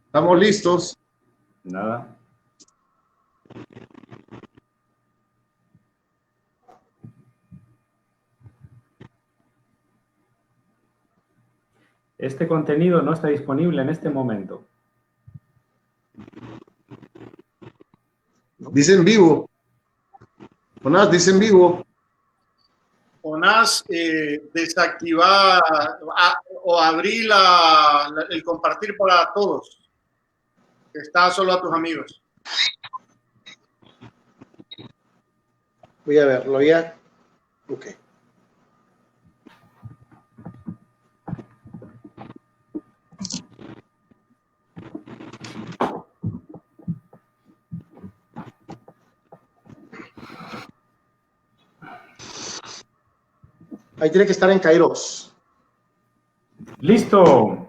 Estamos listos. Nada. Este contenido no está disponible en este momento. Dice en vivo. Jonás, dice en vivo. Jonás, desactivar o abrir el compartir para todos. Que está solo a tus amigos. Voy a ver, lo voy a... Ok. Ahí tiene que estar en Kairos. ¡Listo!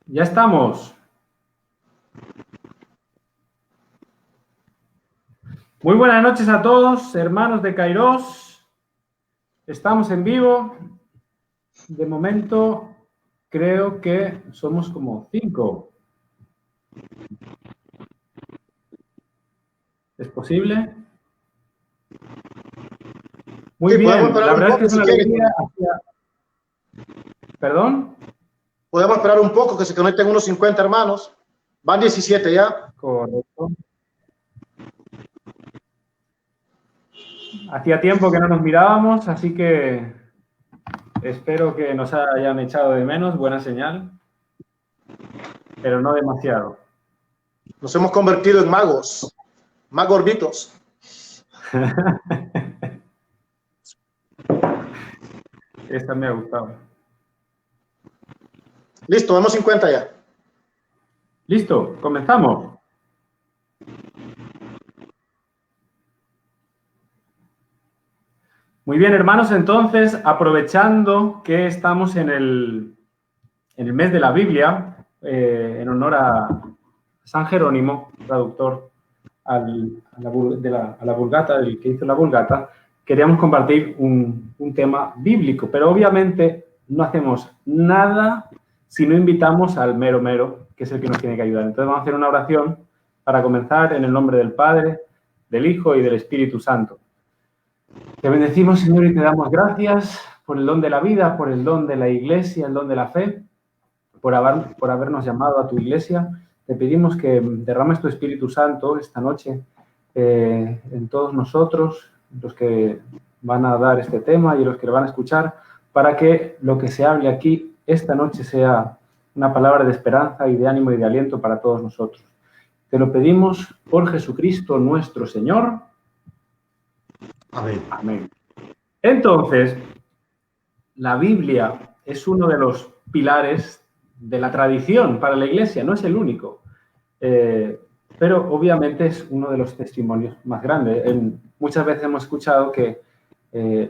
Ya estamos. Muy buenas noches a todos, hermanos de Kairos. Estamos en vivo. De momento, creo que somos como 5. ¿Es posible? Muy Sí, bien. La verdad es que es una si alegría hacia... ¿Perdón? Podemos esperar un poco que se conecten unos 50 hermanos. Van 17 ya. Correcto. Hacía tiempo que no nos mirábamos, así que espero que nos hayan echado de menos. Buena señal. Pero no demasiado. Nos hemos convertido en magos. Más gorditos. Esta me ha gustado. Listo, vamos 50 ya. Listo, comenzamos. Muy bien, hermanos, entonces, aprovechando que estamos en el mes de la Biblia, en honor a San Jerónimo, traductor a la Vulgata, el que hizo la Vulgata, queríamos compartir un tema bíblico, pero obviamente no hacemos nada si no invitamos al mero mero, que es el que nos tiene que ayudar. Entonces vamos a hacer una oración para comenzar en el nombre del Padre, del Hijo y del Espíritu Santo. Te bendecimos, Señor, y te damos gracias por el don de la vida, por el don de la Iglesia, el don de la fe, por habernos llamado a tu Iglesia. Te pedimos que derrames tu Espíritu Santo esta noche en todos nosotros, los que van a dar este tema y los que lo van a escuchar, para que lo que se hable aquí esta noche sea una palabra de esperanza y de ánimo y de aliento para todos nosotros. Te lo pedimos por Jesucristo nuestro Señor. Amén. Amén. Entonces, la Biblia es uno de los pilares de la tradición para la Iglesia, no es el único, pero obviamente es uno de los testimonios más grandes. Muchas veces hemos escuchado que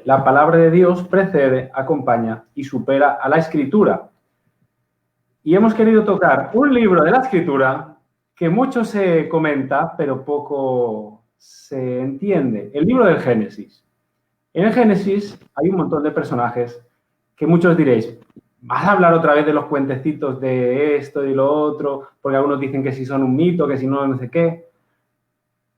la palabra de Dios precede, acompaña y supera a la Escritura. Y hemos querido tocar un libro de la Escritura que mucho se comenta, pero poco se entiende. El libro del Génesis. En el Génesis hay un montón de personajes que muchos diréis, ¿vas a hablar otra vez de los cuentecitos de esto y lo otro? Porque algunos dicen que si son un mito, que si no, no sé qué.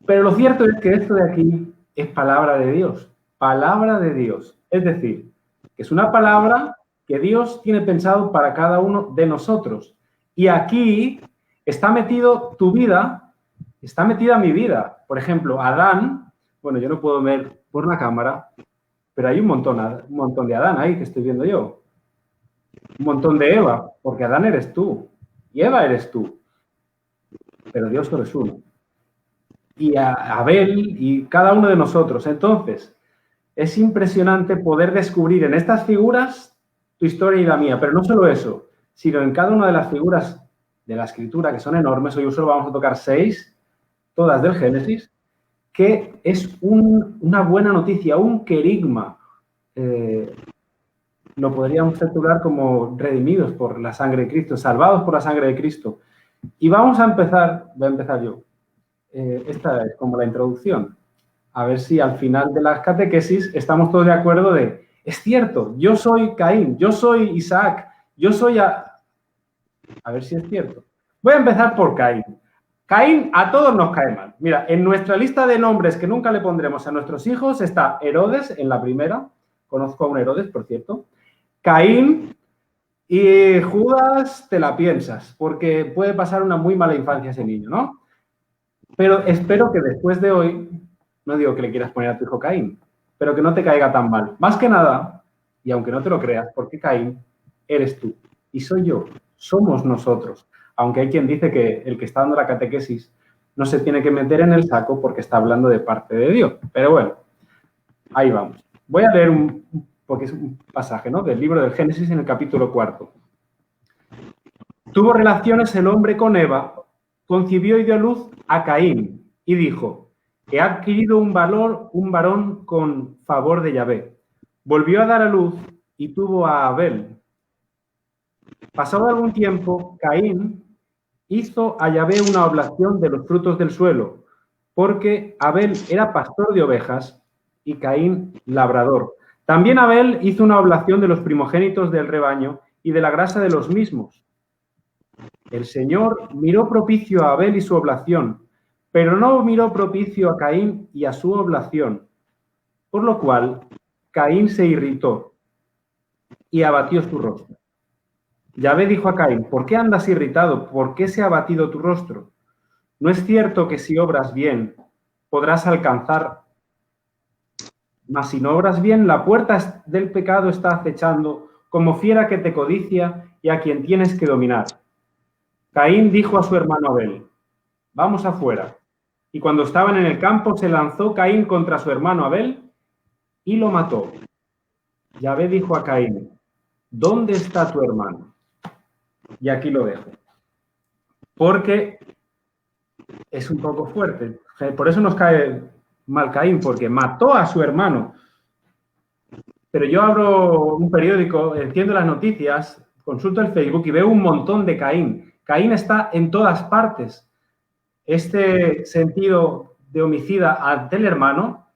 Pero lo cierto es que esto de aquí es palabra de Dios. Palabra de Dios. Es decir, que es una palabra que Dios tiene pensado para cada uno de nosotros. Y aquí está metido tu vida, está metida mi vida. Por ejemplo, Adán, bueno, yo no puedo ver por una cámara, pero hay un montón de Adán ahí que estoy viendo yo. Un montón de Eva, porque Adán eres tú y Eva eres tú. Pero Dios solo es uno. Y a Abel y cada uno de nosotros. Entonces, es impresionante poder descubrir en estas figuras tu historia y la mía. Pero no solo eso, sino en cada una de las figuras de la Escritura, que son enormes. Hoy solo vamos a tocar 6, todas del Génesis, que es una buena noticia, un querigma. Lo podríamos titular como redimidos por la sangre de Cristo, salvados por la sangre de Cristo. Y voy a empezar yo. Esta es como la introducción. A ver si al final de la catequesis estamos todos de acuerdo de, es cierto, yo soy Caín, yo soy Isaac, yo soy A ver si es cierto. Voy a empezar por Caín. Caín a todos nos cae mal. Mira, en nuestra lista de nombres que nunca le pondremos a nuestros hijos está Herodes en la primera. Conozco a un Herodes, por cierto. Caín y Judas te la piensas, porque puede pasar una muy mala infancia ese niño, ¿no? Pero espero que después de hoy, no digo que le quieras poner a tu hijo Caín, pero que no te caiga tan mal. Más que nada, y aunque no te lo creas, porque Caín eres tú y soy yo, somos nosotros. Aunque hay quien dice que el que está dando la catequesis no se tiene que meter en el saco porque está hablando de parte de Dios. Pero bueno, ahí vamos. Voy a leer porque es un pasaje, ¿no?, del libro del Génesis en el capítulo 4. Tuvo relaciones el hombre con Eva, concibió y dio luz a Caín y dijo: he adquirido un varón con favor de Yahvé. Volvió a dar a luz y tuvo a Abel. Pasado algún tiempo, Caín hizo a Yahvé una oblación de los frutos del suelo, porque Abel era pastor de ovejas y Caín labrador. También Abel hizo una oblación de los primogénitos del rebaño y de la grasa de los mismos. El Señor miró propicio a Abel y su oblación, pero no miró propicio a Caín y a su oblación, por lo cual Caín se irritó y abatió su rostro. Yahvé dijo a Caín: ¿por qué andas irritado? ¿Por qué se ha abatido tu rostro? No es cierto que si obras bien podrás alcanzar, mas si no obras bien, la puerta del pecado está acechando como fiera que te codicia y a quien tienes que dominar. Caín dijo a su hermano Abel: vamos afuera. Y cuando estaban en el campo, se lanzó Caín contra su hermano Abel y lo mató. Yahvé dijo a Caín: ¿dónde está tu hermano? Y aquí lo dejo. Porque es un poco fuerte. Por eso nos cae mal Caín, porque mató a su hermano. Pero yo abro un periódico, entiendo las noticias, consulto el Facebook y veo un montón de Caín. Caín está en todas partes. Este sentido de homicida ante el hermano,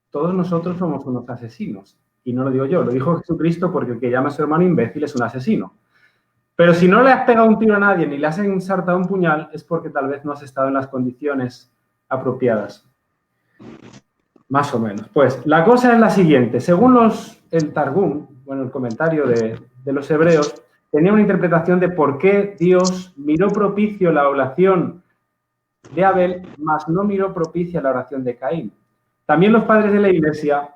todos nosotros somos unos asesinos. Y no lo digo yo, lo dijo Jesucristo, porque el que llama a su hermano imbécil es un asesino. Pero si no le has pegado un tiro a nadie ni le has ensartado un puñal, es porque tal vez no has estado en las condiciones apropiadas. Más o menos. Pues la cosa es la siguiente. Según el Targum, bueno, el comentario de los hebreos, tenía una interpretación de por qué Dios miró propicio la oración de Abel, mas no miró propicia la oración de Caín. También los padres de la Iglesia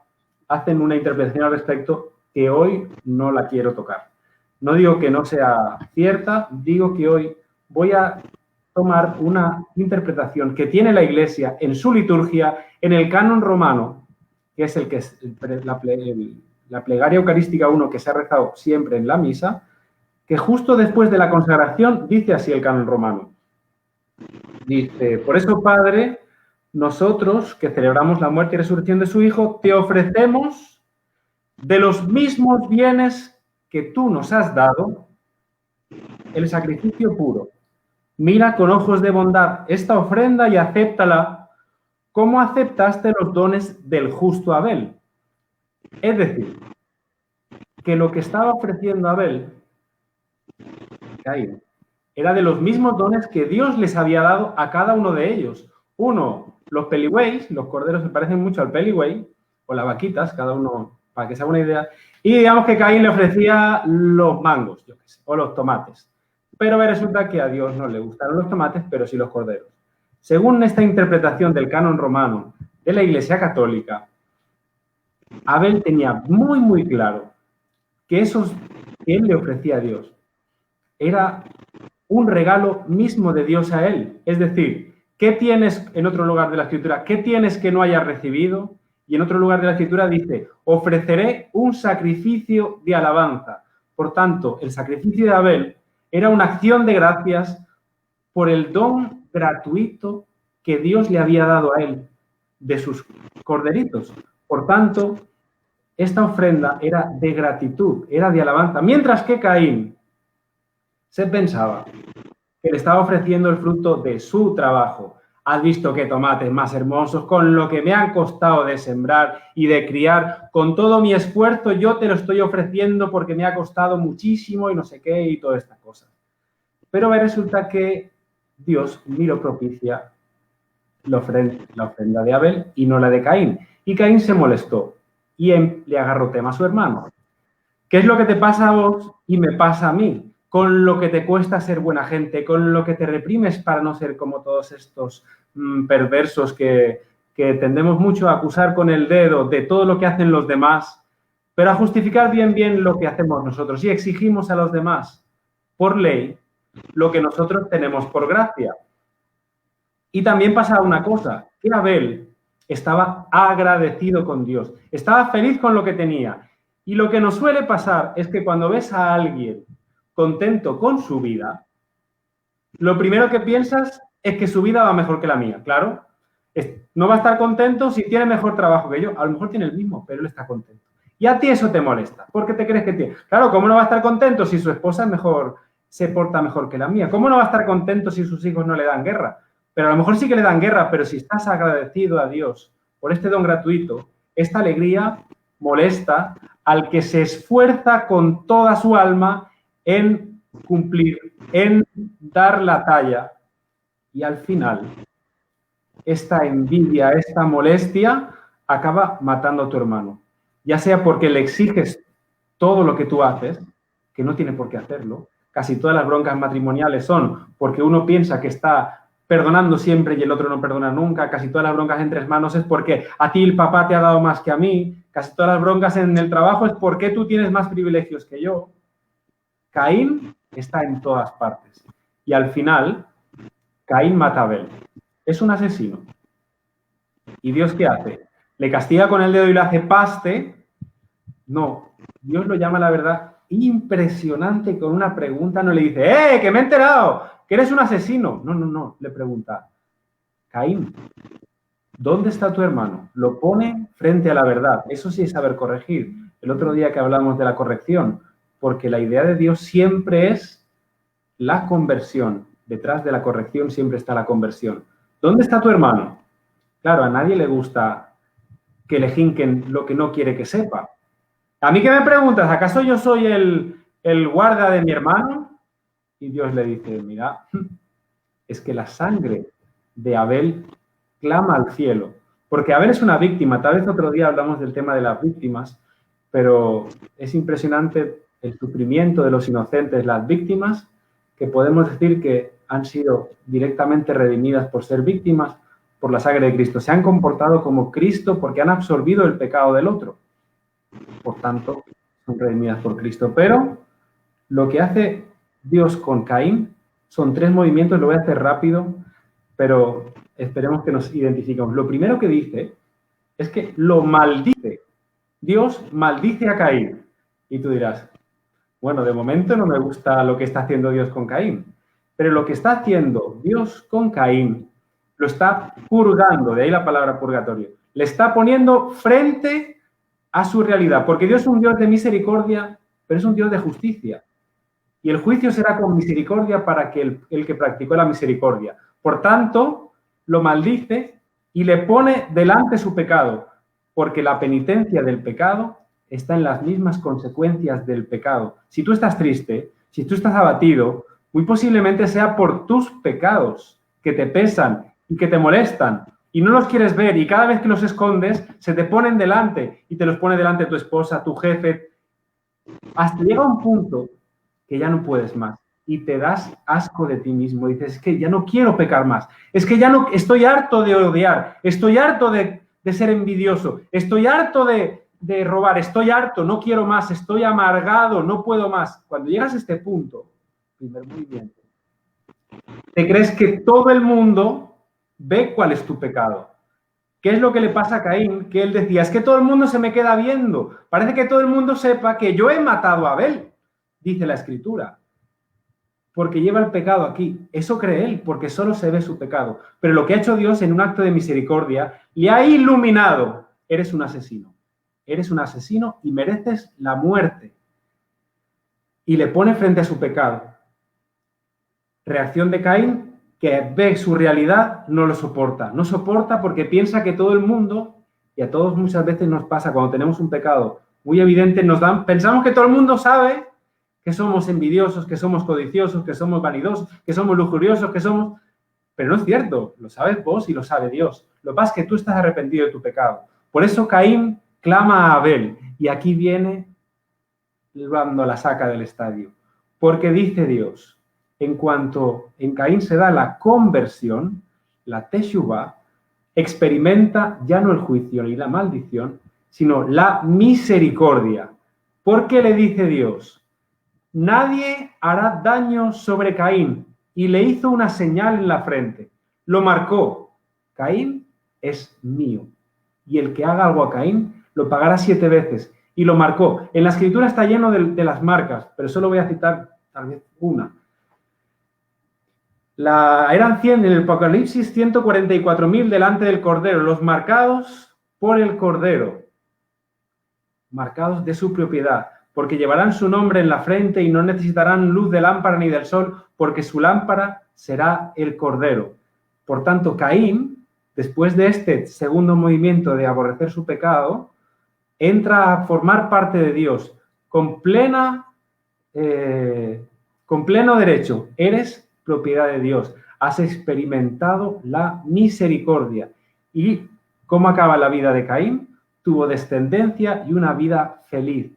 hacen una interpretación al respecto que hoy no la quiero tocar. No digo que no sea cierta, digo que hoy voy a tomar una interpretación que tiene la Iglesia en su liturgia, en el canon romano, que es el que es la plegaria eucarística 1 que se ha rezado siempre en la misa, que justo después de la consagración dice así el canon romano. Dice: por eso, Padre, nosotros que celebramos la muerte y resurrección de su Hijo, te ofrecemos de los mismos bienes que tú nos has dado, el sacrificio puro. Mira con ojos de bondad esta ofrenda y acéptala como aceptaste los dones del justo Abel. Es decir, que lo que estaba ofreciendo Abel, Caín, era de los mismos dones que Dios les había dado a cada uno de ellos. Uno, los peligüeys, los corderos se parecen mucho al peligüey, o las vaquitas, cada uno, para que se haga una idea. Y digamos que Caín le ofrecía los mangos, yo qué sé, o los tomates. Pero resulta que a Dios no le gustaron los tomates, pero sí los corderos. Según esta interpretación del canon romano de la Iglesia Católica, Abel tenía muy, muy claro que esos que él le ofrecía a Dios era un regalo mismo de Dios a él. Es decir, ¿qué tienes en otro lugar de la Escritura? ¿Qué tienes que no hayas recibido? Y en otro lugar de la Escritura dice: ofreceré un sacrificio de alabanza. Por tanto, el sacrificio de Abel era una acción de gracias por el don gratuito que Dios le había dado a él de sus corderitos. Por tanto, esta ofrenda era de gratitud, era de alabanza. Mientras que Caín se pensaba que le estaba ofreciendo el fruto de su trabajo. Has visto qué tomates más hermosos, con lo que me han costado de sembrar y de criar, con todo mi esfuerzo yo te lo estoy ofreciendo porque me ha costado muchísimo y no sé qué y todas estas cosas. Pero resulta que Dios miró propicia la ofrenda de Abel y no la de Caín. Y Caín se molestó y le agarró tema a su hermano. ¿Qué es lo que te pasa a vos y me pasa a mí? Con lo que te cuesta ser buena gente, con lo que te reprimes para no ser como todos estos perversos que tendemos mucho a acusar con el dedo de todo lo que hacen los demás, pero a justificar bien lo que hacemos nosotros y exigimos a los demás por ley lo que nosotros tenemos por gracia. Y también pasaba una cosa, que Abel estaba agradecido con Dios, estaba feliz con lo que tenía. Y lo que nos suele pasar es que cuando ves a alguien contento con su vida, lo primero que piensas es que su vida va mejor que la mía, claro. No va a estar contento si tiene mejor trabajo que yo. A lo mejor tiene el mismo, pero él está contento. Y a ti eso te molesta. ¿Por qué te crees que tiene? Claro, ¿cómo no va a estar contento si su esposa es mejor, se porta mejor que la mía? ¿Cómo no va a estar contento si sus hijos no le dan guerra? Pero a lo mejor sí que le dan guerra, pero si estás agradecido a Dios por este don gratuito, esta alegría molesta al que se esfuerza con toda su alma en cumplir, en dar la talla. Y al final, esta envidia, esta molestia, acaba matando a tu hermano. Ya sea porque le exiges todo lo que tú haces, que no tiene por qué hacerlo. Casi todas las broncas matrimoniales son porque uno piensa que está perdonando siempre y el otro no perdona nunca. Casi todas las broncas entre hermanos es porque a ti el papá te ha dado más que a mí. Casi todas las broncas en el trabajo es porque tú tienes más privilegios que yo. Caín está en todas partes. Y al final, Caín mata a Abel. Es un asesino. ¿Y Dios qué hace? ¿Le castiga con el dedo y le hace paste? No. Dios lo llama, la verdad, impresionante con una pregunta. No le dice, que me he enterado, que eres un asesino. No. Le pregunta, Caín, ¿dónde está tu hermano? Lo pone frente a la verdad. Eso sí es saber corregir. El otro día que hablamos de la corrección, porque la idea de Dios siempre es la conversión. Detrás de la corrección siempre está la conversión. ¿Dónde está tu hermano? Claro, a nadie le gusta que le jinquen lo que no quiere que sepa. ¿A mí qué me preguntas? ¿Acaso yo soy el guarda de mi hermano? Y Dios le dice, mira, es que la sangre de Abel clama al cielo. Porque Abel es una víctima. Tal vez otro día hablamos del tema de las víctimas, pero es impresionante el sufrimiento de los inocentes, las víctimas, que podemos decir que han sido directamente redimidas por ser víctimas por la sangre de Cristo. Se han comportado como Cristo porque han absorbido el pecado del otro. Por tanto, son redimidas por Cristo. Pero lo que hace Dios con Caín son 3 movimientos. Lo voy a hacer rápido, pero esperemos que nos identifiquemos. Lo primero que dice es que lo maldice. Dios maldice a Caín. Y tú dirás, bueno, de momento no me gusta lo que está haciendo Dios con Caín. Pero lo que está haciendo Dios con Caín lo está purgando, de ahí la palabra purgatorio. Le está poniendo frente a su realidad, porque Dios es un Dios de misericordia, pero es un Dios de justicia. Y el juicio será con misericordia para que el que practicó la misericordia. Por tanto, lo maldice y le pone delante su pecado, porque la penitencia del pecado está en las mismas consecuencias del pecado. Si tú estás triste, si tú estás abatido, muy posiblemente sea por tus pecados que te pesan y que te molestan y no los quieres ver y cada vez que los escondes se te ponen delante y te los pone delante tu esposa, tu jefe. Hasta llega un punto que ya no puedes más y te das asco de ti mismo. Dices, es que ya no quiero pecar más. Es que ya no, estoy harto de odiar, estoy harto de ser envidioso, estoy harto de robar, estoy harto, no quiero más, estoy amargado, no puedo más. Cuando llegas a este punto, primer movimiento, te crees que todo el mundo ve cuál es tu pecado. ¿Qué es lo que le pasa a Caín? Que él decía, es que todo el mundo se me queda viendo. Parece que todo el mundo sepa que yo he matado a Abel, dice la Escritura. Porque lleva el pecado aquí. Eso cree él, porque solo se ve su pecado. Pero lo que ha hecho Dios en un acto de misericordia, le ha iluminado. Eres un asesino. Eres un asesino y mereces la muerte. Y le pone frente a su pecado. Reacción de Caín, que ve su realidad, no lo soporta. No soporta porque piensa que todo el mundo, y a todos muchas veces nos pasa cuando tenemos un pecado muy evidente, pensamos que todo el mundo sabe que somos envidiosos, que somos codiciosos, que somos vanidosos, que somos lujuriosos, que somos... Pero no es cierto, lo sabes vos y lo sabe Dios. Lo que pasa es que tú estás arrepentido de tu pecado. Por eso Caín clama a Abel. Y aquí viene cuando la saca del estadio. Porque dice Dios, en cuanto en Caín se da la conversión, la teshuvá, experimenta ya no el juicio ni la maldición, sino la misericordia. Porque le dice Dios, nadie hará daño sobre Caín, y le hizo una señal en la frente. Lo marcó. Caín es mío. Y el que haga algo a Caín, lo pagará 7 veces. Y lo marcó. En la escritura está lleno de las marcas, pero solo voy a citar tal vez una. Eran 100 en el Apocalipsis, 144.000 delante del Cordero, los marcados por el Cordero, marcados de su propiedad, porque llevarán su nombre en la frente y no necesitarán luz de lámpara ni del sol, porque su lámpara será el Cordero. Por tanto, Caín, después de este segundo movimiento de aborrecer su pecado, entra a formar parte de Dios con pleno derecho. Eres propiedad de Dios. Has experimentado la misericordia. ¿Y cómo acaba la vida de Caín? Tuvo descendencia y una vida feliz,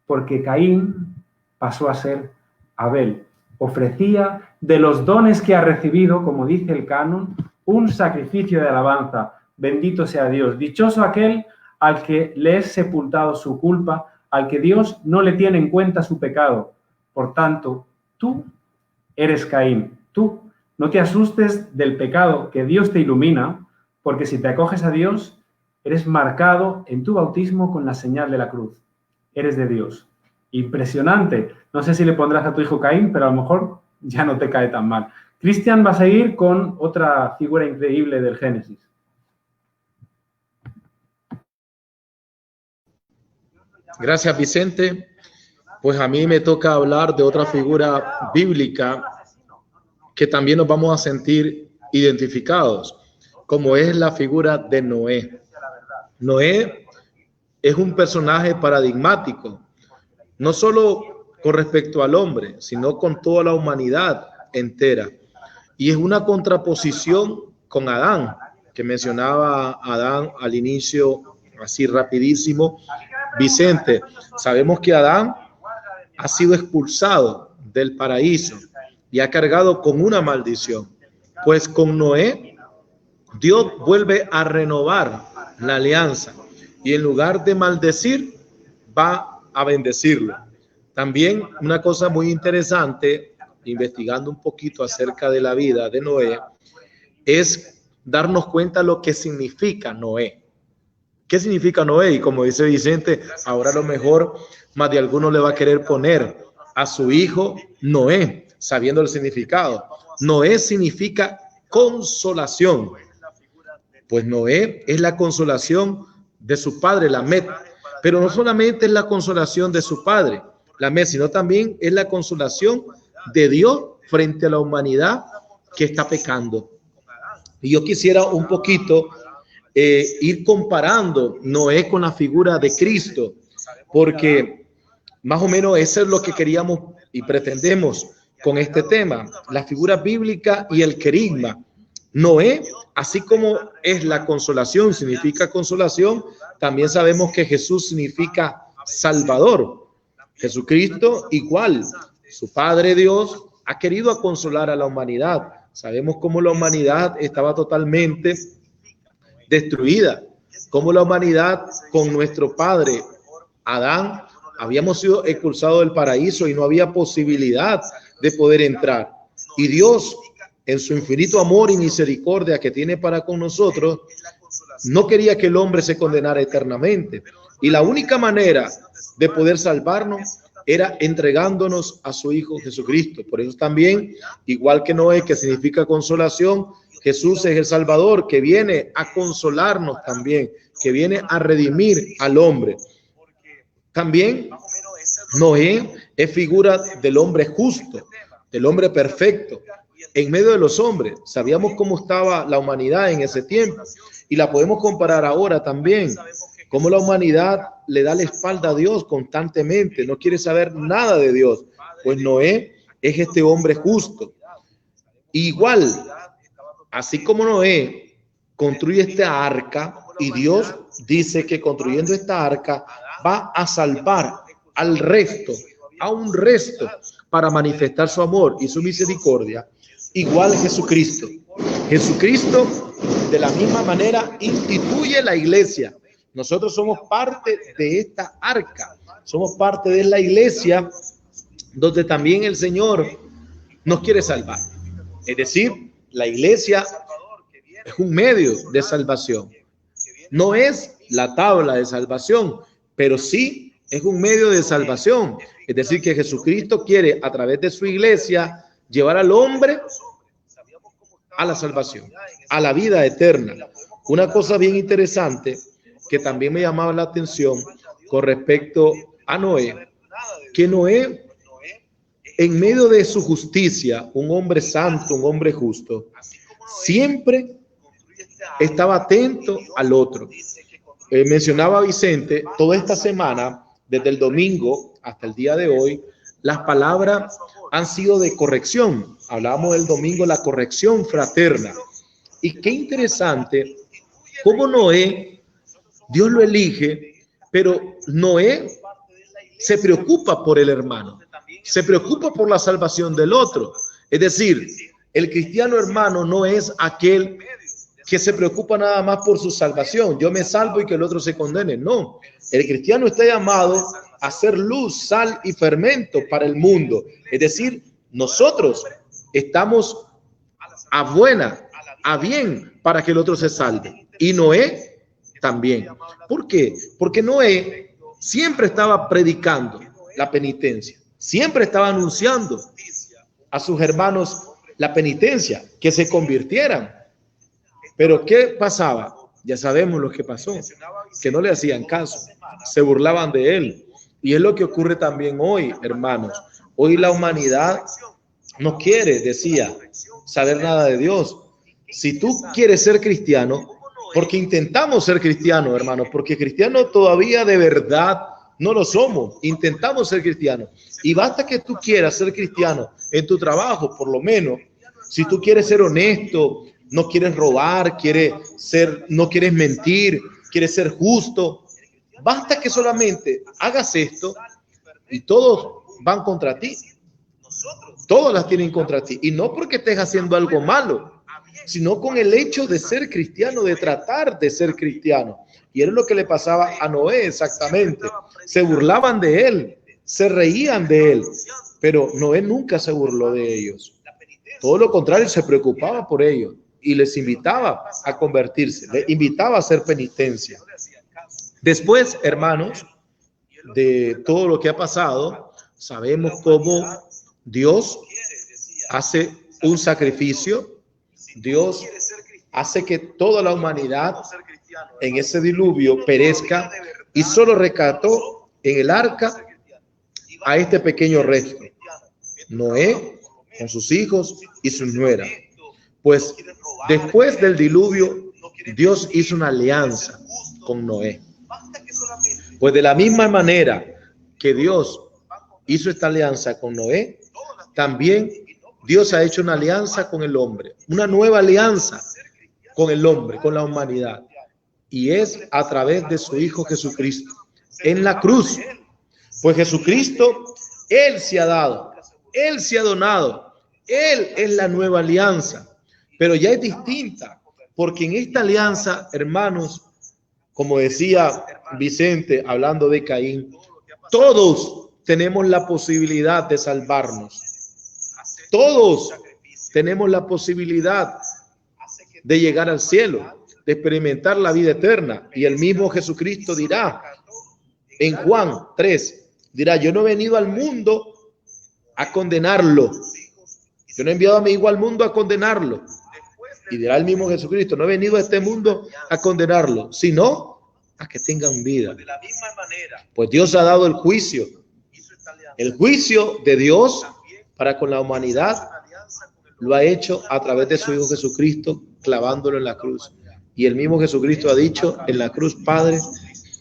porque Caín pasó a ser Abel. Ofrecía de los dones que ha recibido, como dice el canon, un sacrificio de alabanza. Bendito sea Dios. Dichoso aquel al que le es sepultado su culpa, al que Dios no le tiene en cuenta su pecado. Por tanto, tú eres Caín. Tú no te asustes del pecado, que Dios te ilumina, porque si te acoges a Dios, eres marcado en tu bautismo con la señal de la cruz. Eres de Dios. Impresionante. No sé si le pondrás a tu hijo Caín, pero a lo mejor ya no te cae tan mal. Cristian va a seguir con otra figura increíble del Génesis. Gracias, Vicente. Pues a mí me toca hablar de otra figura bíblica que también nos vamos a sentir identificados, como es la figura de Noé. Noé es un personaje paradigmático, no solo con respecto al hombre, sino con toda la humanidad entera. Y es una contraposición con Adán, que mencionaba Adán al inicio, así rapidísimo. Vicente, sabemos que Adán ha sido expulsado del paraíso y ha cargado con una maldición. Pues con Noé, Dios vuelve a renovar la alianza y en lugar de maldecir, va a bendecirlo. También una cosa muy interesante, investigando un poquito acerca de la vida de Noé, es darnos cuenta lo que significa Noé. ¿Qué significa Noé? Y como dice Vicente, ahora a lo mejor más de alguno le va a querer poner a su hijo Noé, sabiendo el significado. Noé significa consolación. Pues Noé es la consolación de su padre, Lamet. Pero no solamente es la consolación de su padre, Lamet, sino también es la consolación de Dios frente a la humanidad que está pecando. Y yo quisiera un poquito ir comparando Noé con la figura de Cristo, porque más o menos eso es lo que queríamos y pretendemos con este tema, la figura bíblica y el querigma. Noé, así como es la consolación, significa consolación, también sabemos que Jesús significa Salvador. Jesucristo igual, su Padre Dios ha querido consolar a la humanidad. Sabemos cómo la humanidad estaba totalmente destruida, cómo la humanidad con nuestro padre Adán habíamos sido expulsados del paraíso y no había posibilidad de poder entrar. Y Dios, en su infinito amor y misericordia que tiene para con nosotros, no quería que el hombre se condenara eternamente. Y la única manera de poder salvarnos era entregándonos a su Hijo Jesucristo. Por eso también, igual que Noé, que significa consolación, Jesús es el Salvador que viene a consolarnos también, que viene a redimir al hombre. También Noé es figura del hombre justo, del hombre perfecto. En medio de los hombres, sabíamos cómo estaba la humanidad en ese tiempo y la podemos comparar ahora también Cómo la humanidad le da la espalda a Dios constantemente, no quiere saber nada de Dios. Pues Noé es este hombre justo. Igual, así como Noé construye esta arca y Dios dice que construyendo esta arca va a salvar al resto, a un resto, para manifestar su amor y su misericordia, igual Jesucristo. Jesucristo de la misma manera instituye la iglesia. Nosotros somos parte de esta arca, somos parte de la iglesia donde también el Señor nos quiere salvar. Es decir, la iglesia es un medio de salvación. No es la tabla de salvación, pero sí es un medio de salvación. Es decir, que Jesucristo quiere a través de su iglesia llevar al hombre a la salvación, a la vida eterna. Una cosa bien interesante que también me llamaba la atención con respecto a Noé, que Noé, en medio de su justicia, un hombre santo, un hombre justo, siempre estaba atento al otro. Mencionaba Vicente, toda esta semana, desde el domingo hasta el día de hoy, las palabras han sido de corrección. Hablábamos el domingo, la corrección fraterna. Y qué interesante cómo Noé, Dios lo elige, pero Noé se preocupa por el hermano, se preocupa por la salvación del otro. Es decir, el cristiano hermano no es aquel que se preocupa nada más por su salvación. Yo me salvo y que el otro se condene. No, el cristiano está llamado a ser luz, sal y fermento para el mundo. Es decir, nosotros estamos a bien para que el otro se salve. Y Noé también. ¿Por qué? Porque Noé siempre estaba predicando la penitencia, siempre estaba anunciando a sus hermanos la penitencia, que se convirtieran. Pero ¿qué pasaba? Ya sabemos lo que pasó, que no le hacían caso, se burlaban de él. Y es lo que ocurre también hoy, hermanos. Hoy la humanidad no quiere, decía, saber nada de Dios. Si tú quieres ser cristiano, porque intentamos ser cristianos, hermanos, porque cristianos todavía de verdad no lo somos, intentamos ser cristianos. Y basta que tú quieras ser cristiano en tu trabajo, por lo menos, si tú quieres ser honesto, no quieres robar, no quieres mentir, quieres ser justo, basta que solamente hagas esto y todos van contra ti. Todos las tienen contra ti. Y no porque estés haciendo algo malo, sino con el hecho de ser cristiano, de tratar de ser cristiano. Y era lo que le pasaba a Noé exactamente. Se burlaban de él, se reían de él, pero Noé nunca se burló de ellos. Todo lo contrario, se preocupaba por ellos y les invitaba a convertirse, les invitaba a hacer penitencia. Después, hermanos, de todo lo que ha pasado, sabemos cómo Dios hace un sacrificio. Dios hace que toda la humanidad en ese diluvio perezca y solo rescató en el arca a este pequeño resto, Noé con sus hijos y su nuera. Pues después del diluvio, Dios hizo una alianza con Noé. Pues de la misma manera que Dios hizo esta alianza con Noé, también Dios ha hecho una alianza con el hombre, una nueva alianza con el hombre, con la humanidad. Y es a través de su Hijo Jesucristo, en la cruz. Pues Jesucristo, Él se ha dado, Él se ha donado, Él es la nueva alianza. Pero ya es distinta, porque en esta alianza, hermanos, como decía Vicente, hablando de Caín, todos tenemos la posibilidad de salvarnos. Todos tenemos la posibilidad de llegar al cielo, de experimentar la vida eterna. Y el mismo Jesucristo dirá en Juan 3, dirá, yo no he venido al mundo a condenarlo. Yo no he enviado a mi hijo al mundo a condenarlo. Y dirá el mismo Jesucristo, no he venido a este mundo a condenarlo, sino a que tengan vida. Pues Dios ha dado el juicio de Dios para con la humanidad, lo ha hecho a través de su Hijo Jesucristo, clavándolo en la cruz. Y el mismo Jesucristo ha dicho en la cruz, Padre,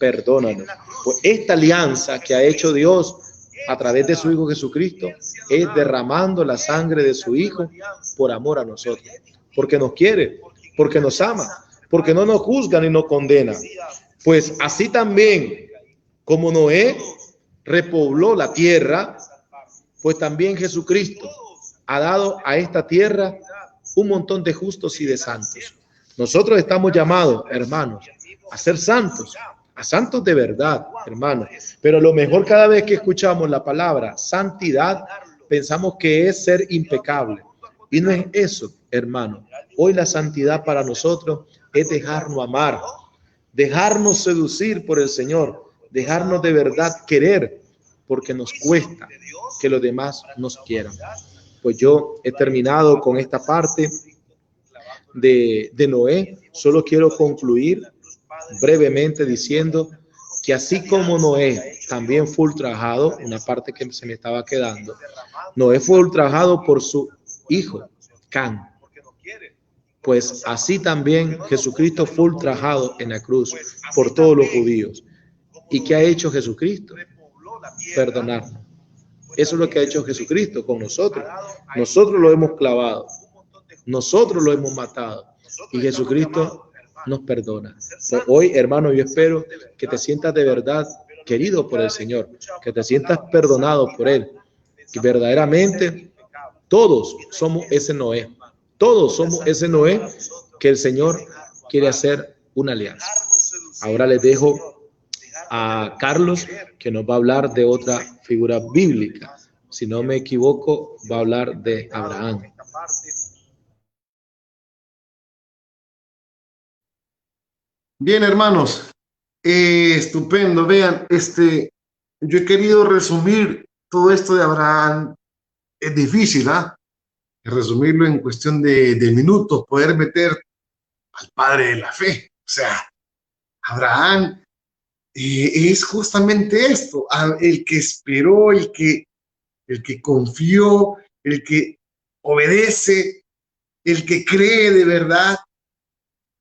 perdónanos. Pues esta alianza que ha hecho Dios a través de su Hijo Jesucristo es derramando la sangre de su Hijo por amor a nosotros, porque nos quiere, porque nos ama, porque no nos juzga ni nos condena. Pues así también como Noé repobló la tierra, pues también Jesucristo ha dado a esta tierra un montón de justos y de santos. Nosotros estamos llamados, hermanos, a ser santos, a santos de verdad, hermanos. Pero lo mejor, cada vez que escuchamos la palabra santidad, pensamos que es ser impecable. Y no es eso, hermano. Hoy la santidad para nosotros es dejarnos amar, dejarnos seducir por el Señor, dejarnos de verdad querer, porque nos cuesta que los demás nos quieran. Pues yo he terminado con esta parte de Noé. Solo quiero concluir brevemente diciendo que así como Noé también fue ultrajado, una parte que se me estaba quedando, Noé fue ultrajado por su hijo, Can. Pues así también Jesucristo fue ultrajado en la cruz por todos los judíos. ¿Y qué ha hecho Jesucristo? Perdonarnos. Eso es lo que ha hecho Jesucristo con nosotros. Nosotros lo hemos clavado, nosotros lo hemos matado y Jesucristo nos perdona. Pues hoy, hermano, yo espero que te sientas de verdad querido por el Señor, que te sientas perdonado por Él, que verdaderamente todos somos ese Noé, todos somos ese Noé que el Señor quiere hacer una alianza. Ahora les dejo a Carlos, que nos va a hablar de otra figura bíblica. Si no me equivoco, va a hablar de Abraham. Bien, hermanos, estupendo. Vean, yo he querido resumir todo esto de Abraham. Es difícil, resumirlo en cuestión de minutos, poder meter al padre de la fe. O sea, Abraham es justamente esto, el que esperó, el que confió, el que obedece, el que cree de verdad.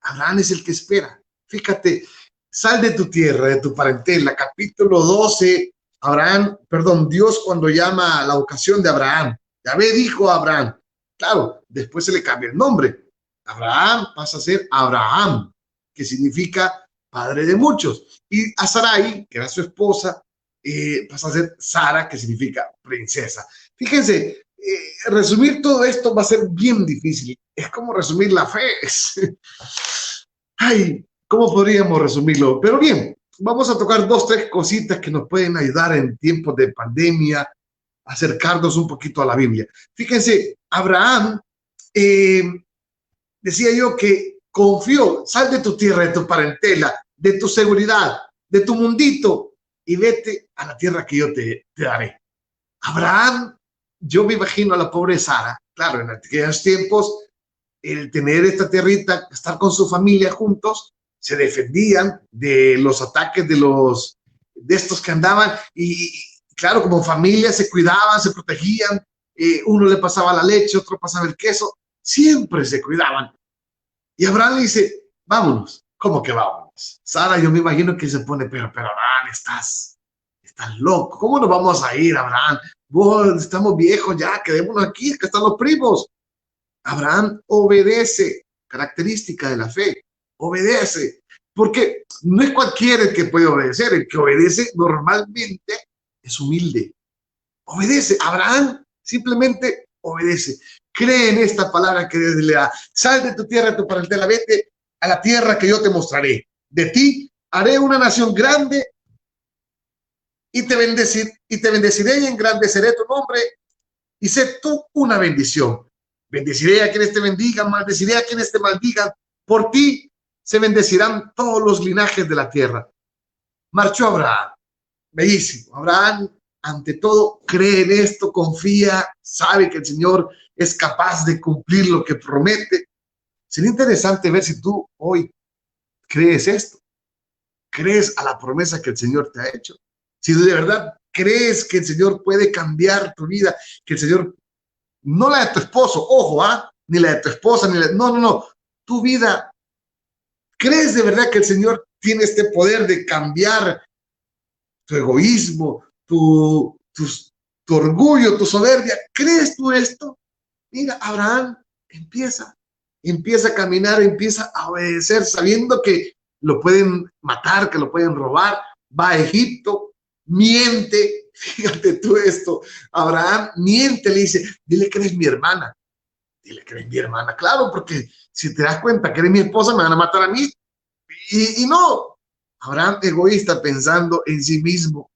Abraham es el que espera. Fíjate, sal de tu tierra, de tu parentela. Capítulo 12, Dios cuando llama a la ocasión de Abraham, Yahvé dijo a Abraham, claro, después se le cambia el nombre. Abraham pasa a ser Abraham, que significa padre de muchos. Y a Sarai, que era su esposa, pasa a ser Sara, que significa princesa. Fíjense, resumir todo esto va a ser bien difícil. Es como resumir la fe. Ay, ¿cómo podríamos resumirlo? Pero bien, vamos a tocar 2, 3 cositas que nos pueden ayudar en tiempos de pandemia, acercarnos un poquito a la Biblia. Fíjense, Abraham, decía yo que confió, sal de tu tierra, de tu parentela, de tu seguridad, de tu mundito y vete a la tierra que yo te daré. Abraham, yo me imagino a la pobre Sara, claro, en aquellos tiempos, el tener esta tierrita, estar con su familia juntos, se defendían de los ataques de estos que andaban y claro, como familia se cuidaban, se protegían, uno le pasaba la leche, otro pasaba el queso, siempre se cuidaban. Y Abraham le dice, vámonos. ¿Cómo que vámonos? Sara, yo me imagino que se pone, pero Abraham, estás loco. ¿Cómo nos vamos a ir, Abraham? Vos, estamos viejos ya, quedémonos aquí, que están los primos. Abraham obedece, característica de la fe, obedece. Porque no es cualquiera el que puede obedecer, el que obedece normalmente es humilde. Obedece. Abraham simplemente obedece. Cree en esta palabra que Dios le da. Sal de tu tierra, de tu parentela, vete a la tierra que yo te mostraré. De ti haré una nación grande y te bendeciré y engrandeceré tu nombre y sé tú una bendición. Bendeciré a quienes te bendigan, maldeciré a quienes te maldigan. Por ti se bendecirán todos los linajes de la tierra. Marchó Abraham. Bellísimo. Abraham, ante todo, cree en esto, confía, sabe que el Señor es capaz de cumplir lo que promete. Sería interesante ver si tú hoy crees esto. ¿Crees a la promesa que el Señor te ha hecho? Si de verdad crees que el Señor puede cambiar tu vida, que el Señor, no la de tu esposo, ojo, ni la de tu esposa, ni la, no, tu vida. ¿Crees de verdad que el Señor tiene este poder de cambiar tu egoísmo, tu orgullo, tu soberbia. ¿Crees tú esto? Mira, Abraham empieza a caminar, empieza a obedecer, sabiendo que lo pueden matar, que lo pueden robar. Va a Egipto, miente. Fíjate tú esto. Abraham miente, le dice, dile que eres mi hermana. Dile que eres mi hermana. Claro, porque si te das cuenta que eres mi esposa, me van a matar a mí. Y no. Abraham egoísta, pensando en sí mismo.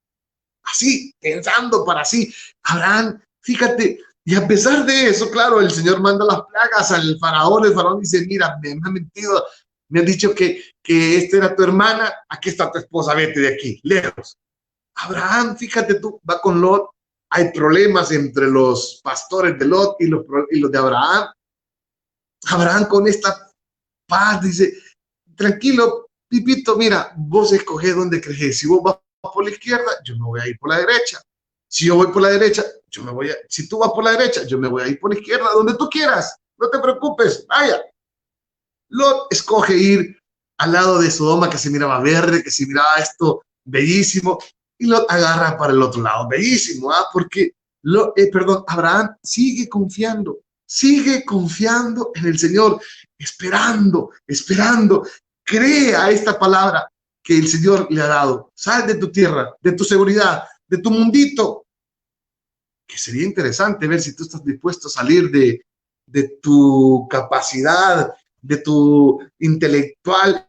Así, pensando para sí. Abraham, fíjate, y a pesar de eso, claro, el Señor manda las plagas al faraón. El faraón dice, mira, me han mentido, me han dicho que esta era tu hermana, aquí está tu esposa, vete de aquí, lejos. Abraham, fíjate tú, va con Lot, hay problemas entre los pastores de Lot y los de Abraham. Abraham con esta paz dice, tranquilo, Pipito, mira, vos escogés dónde crees. Si vos vas por la izquierda, yo me voy a ir por la derecha. Si yo voy por la derecha, si tú vas por la derecha, yo me voy a ir por la izquierda, donde tú quieras. No te preocupes, vaya. Lot escoge ir al lado de Sodoma, que se miraba verde, que se miraba esto bellísimo, y Lot agarra para el otro lado, bellísimo, porque Abraham sigue confiando en el Señor, esperando, cree a esta palabra que el Señor le ha dado. Sal de tu tierra, de tu seguridad, de tu mundito. Que sería interesante ver si tú estás dispuesto a salir de tu capacidad, de tu intelectual,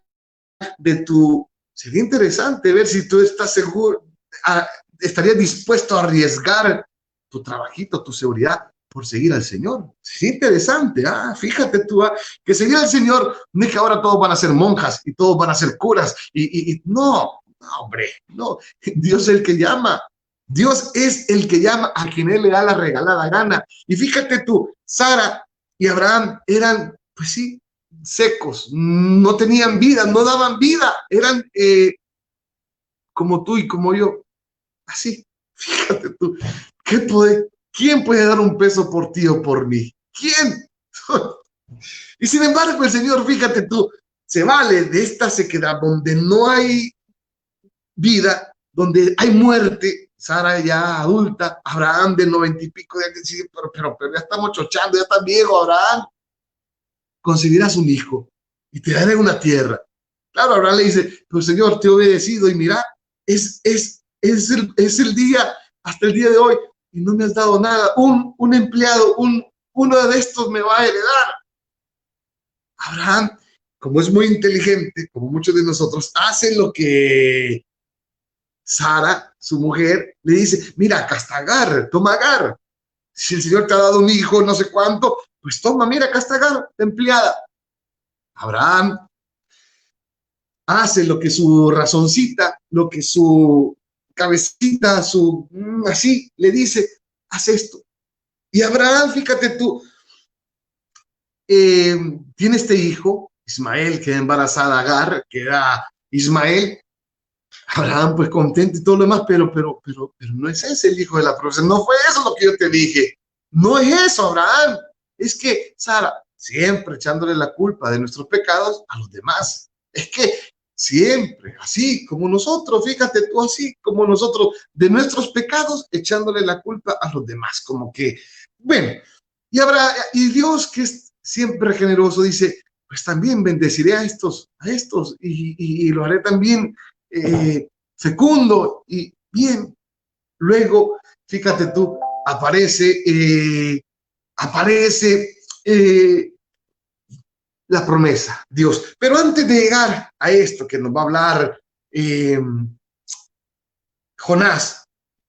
sería interesante ver si tú estás seguro, estarías dispuesto a arriesgar tu trabajito, tu seguridad, por seguir al Señor. Sería interesante, fíjate tú, que seguir al Señor no es que ahora todos van a ser monjas y todos van a ser curas, no, hombre, no, Dios es el que llama. Dios es el que llama a quien Él le da la regalada gana. Y fíjate tú, Sara y Abraham eran, pues sí, secos, no tenían vida, no daban vida, eran como tú y como yo, así. Fíjate tú, ¿quién puede dar un peso por ti o por mí? ¿Quién? Y sin embargo el Señor, fíjate tú, se vale de esta sequedad donde no hay vida, donde hay muerte. Sara ya adulta, Abraham de 90 y pico de años, pero ya estamos chochando, ya está viejo. Abraham, concebirás un hijo y te daré una tierra. Claro, Abraham le dice, pero Señor, te he obedecido y mira, es el día, hasta el día de hoy, y no me has dado nada. Un empleado, uno de estos me va a heredar. Abraham, como es muy inteligente, como muchos de nosotros, hace lo que Sara, su mujer, le dice, mira, acá está Agar, toma Agar. Si el Señor te ha dado un hijo, no sé cuánto, pues toma, mira, acá está Agar, la empleada. Abraham hace lo que su razoncita, lo que su cabecita, así le dice, haz esto. Y Abraham, fíjate tú, tiene este hijo, Ismael, queda embarazada Agar, queda Ismael. Abraham pues contento y todo lo demás, pero no es ese el hijo de la promesa. No fue eso lo que yo te dije. No es eso, Abraham. Es que Sara, siempre echándole la culpa de nuestros pecados a los demás. Es que siempre, así como nosotros, fíjate tú, así como nosotros, de nuestros pecados, echándole la culpa a los demás. Como que, bueno, y Dios, que es siempre generoso, dice, pues también bendeciré a estos, y lo haré también fecundo y bien. Luego, fíjate tú, aparece la promesa, Dios. Pero antes de llegar a esto que nos va a hablar Jonás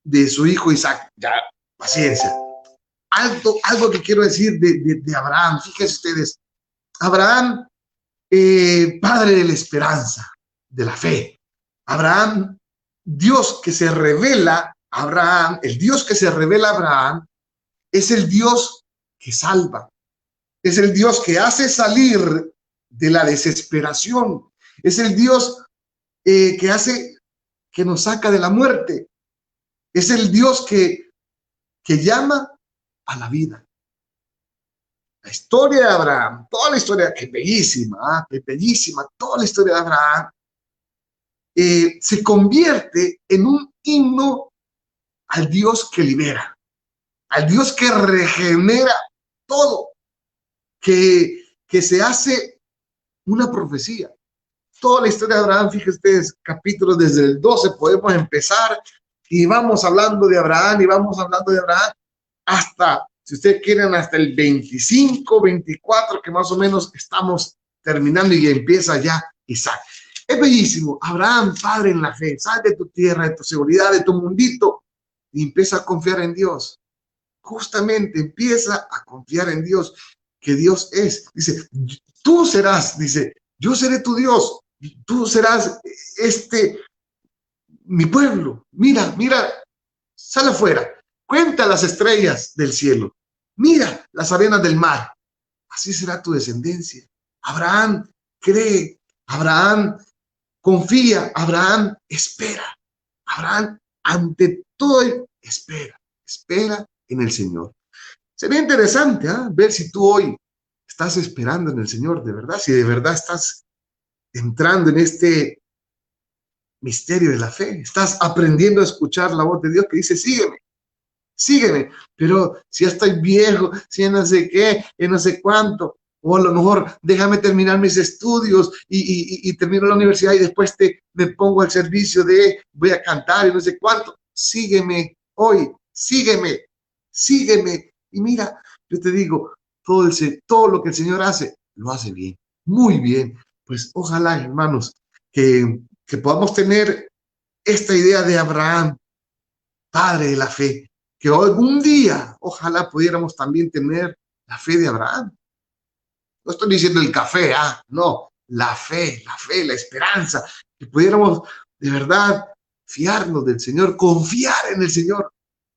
de su hijo Isaac, ya, paciencia. Algo que quiero decir de Abraham. Fíjense ustedes, Abraham, padre de la esperanza, de la fe. Abraham, Dios que se revela a Abraham, el Dios que se revela a Abraham, es el Dios que salva, es el Dios que hace salir de la desesperación, es el Dios que hace, que nos saca de la muerte, es el Dios que llama a la vida. La historia de Abraham, toda la historia, que es bellísima, toda la historia de Abraham se convierte en un himno al Dios que libera, al Dios que regenera todo, que se hace una profecía. Toda la historia de Abraham, fíjense ustedes, capítulos desde el 12 podemos empezar y vamos hablando de Abraham y vamos hablando de Abraham hasta, si ustedes quieren, hasta el 25, 24, que más o menos estamos terminando y empieza ya Isaac. Es bellísimo. Abraham, padre en la fe, sal de tu tierra, de tu seguridad, de tu mundito y empieza a confiar en Dios. Justamente empieza a confiar en Dios, que Dios es. Dice, tú serás, dice, yo seré tu Dios, tú serás mi pueblo. Mira, mira, sal afuera, cuenta las estrellas del cielo, mira las arenas del mar. Así será tu descendencia. Abraham cree, Abraham confía, Abraham espera. Abraham ante todo espera en el Señor. Sería interesante ver si tú hoy estás esperando en el Señor, de verdad, si de verdad estás entrando en este misterio de la fe, estás aprendiendo a escuchar la voz de Dios que dice, sígueme, sígueme, pero si ya estoy viejo, si ya no sé qué, ya no sé cuánto, o a lo mejor déjame terminar mis estudios y termino la universidad y después me pongo al servicio voy a cantar y no sé cuánto. Sígueme hoy, sígueme, sígueme. Y mira, yo te digo, todo lo que el Señor hace, lo hace bien, muy bien. Pues ojalá, hermanos, que podamos tener esta idea de Abraham, padre de la fe, que algún día, ojalá pudiéramos también tener la fe de Abraham. No estoy diciendo el café, no, la fe, la esperanza, que pudiéramos de verdad fiarnos del Señor, confiar en el Señor,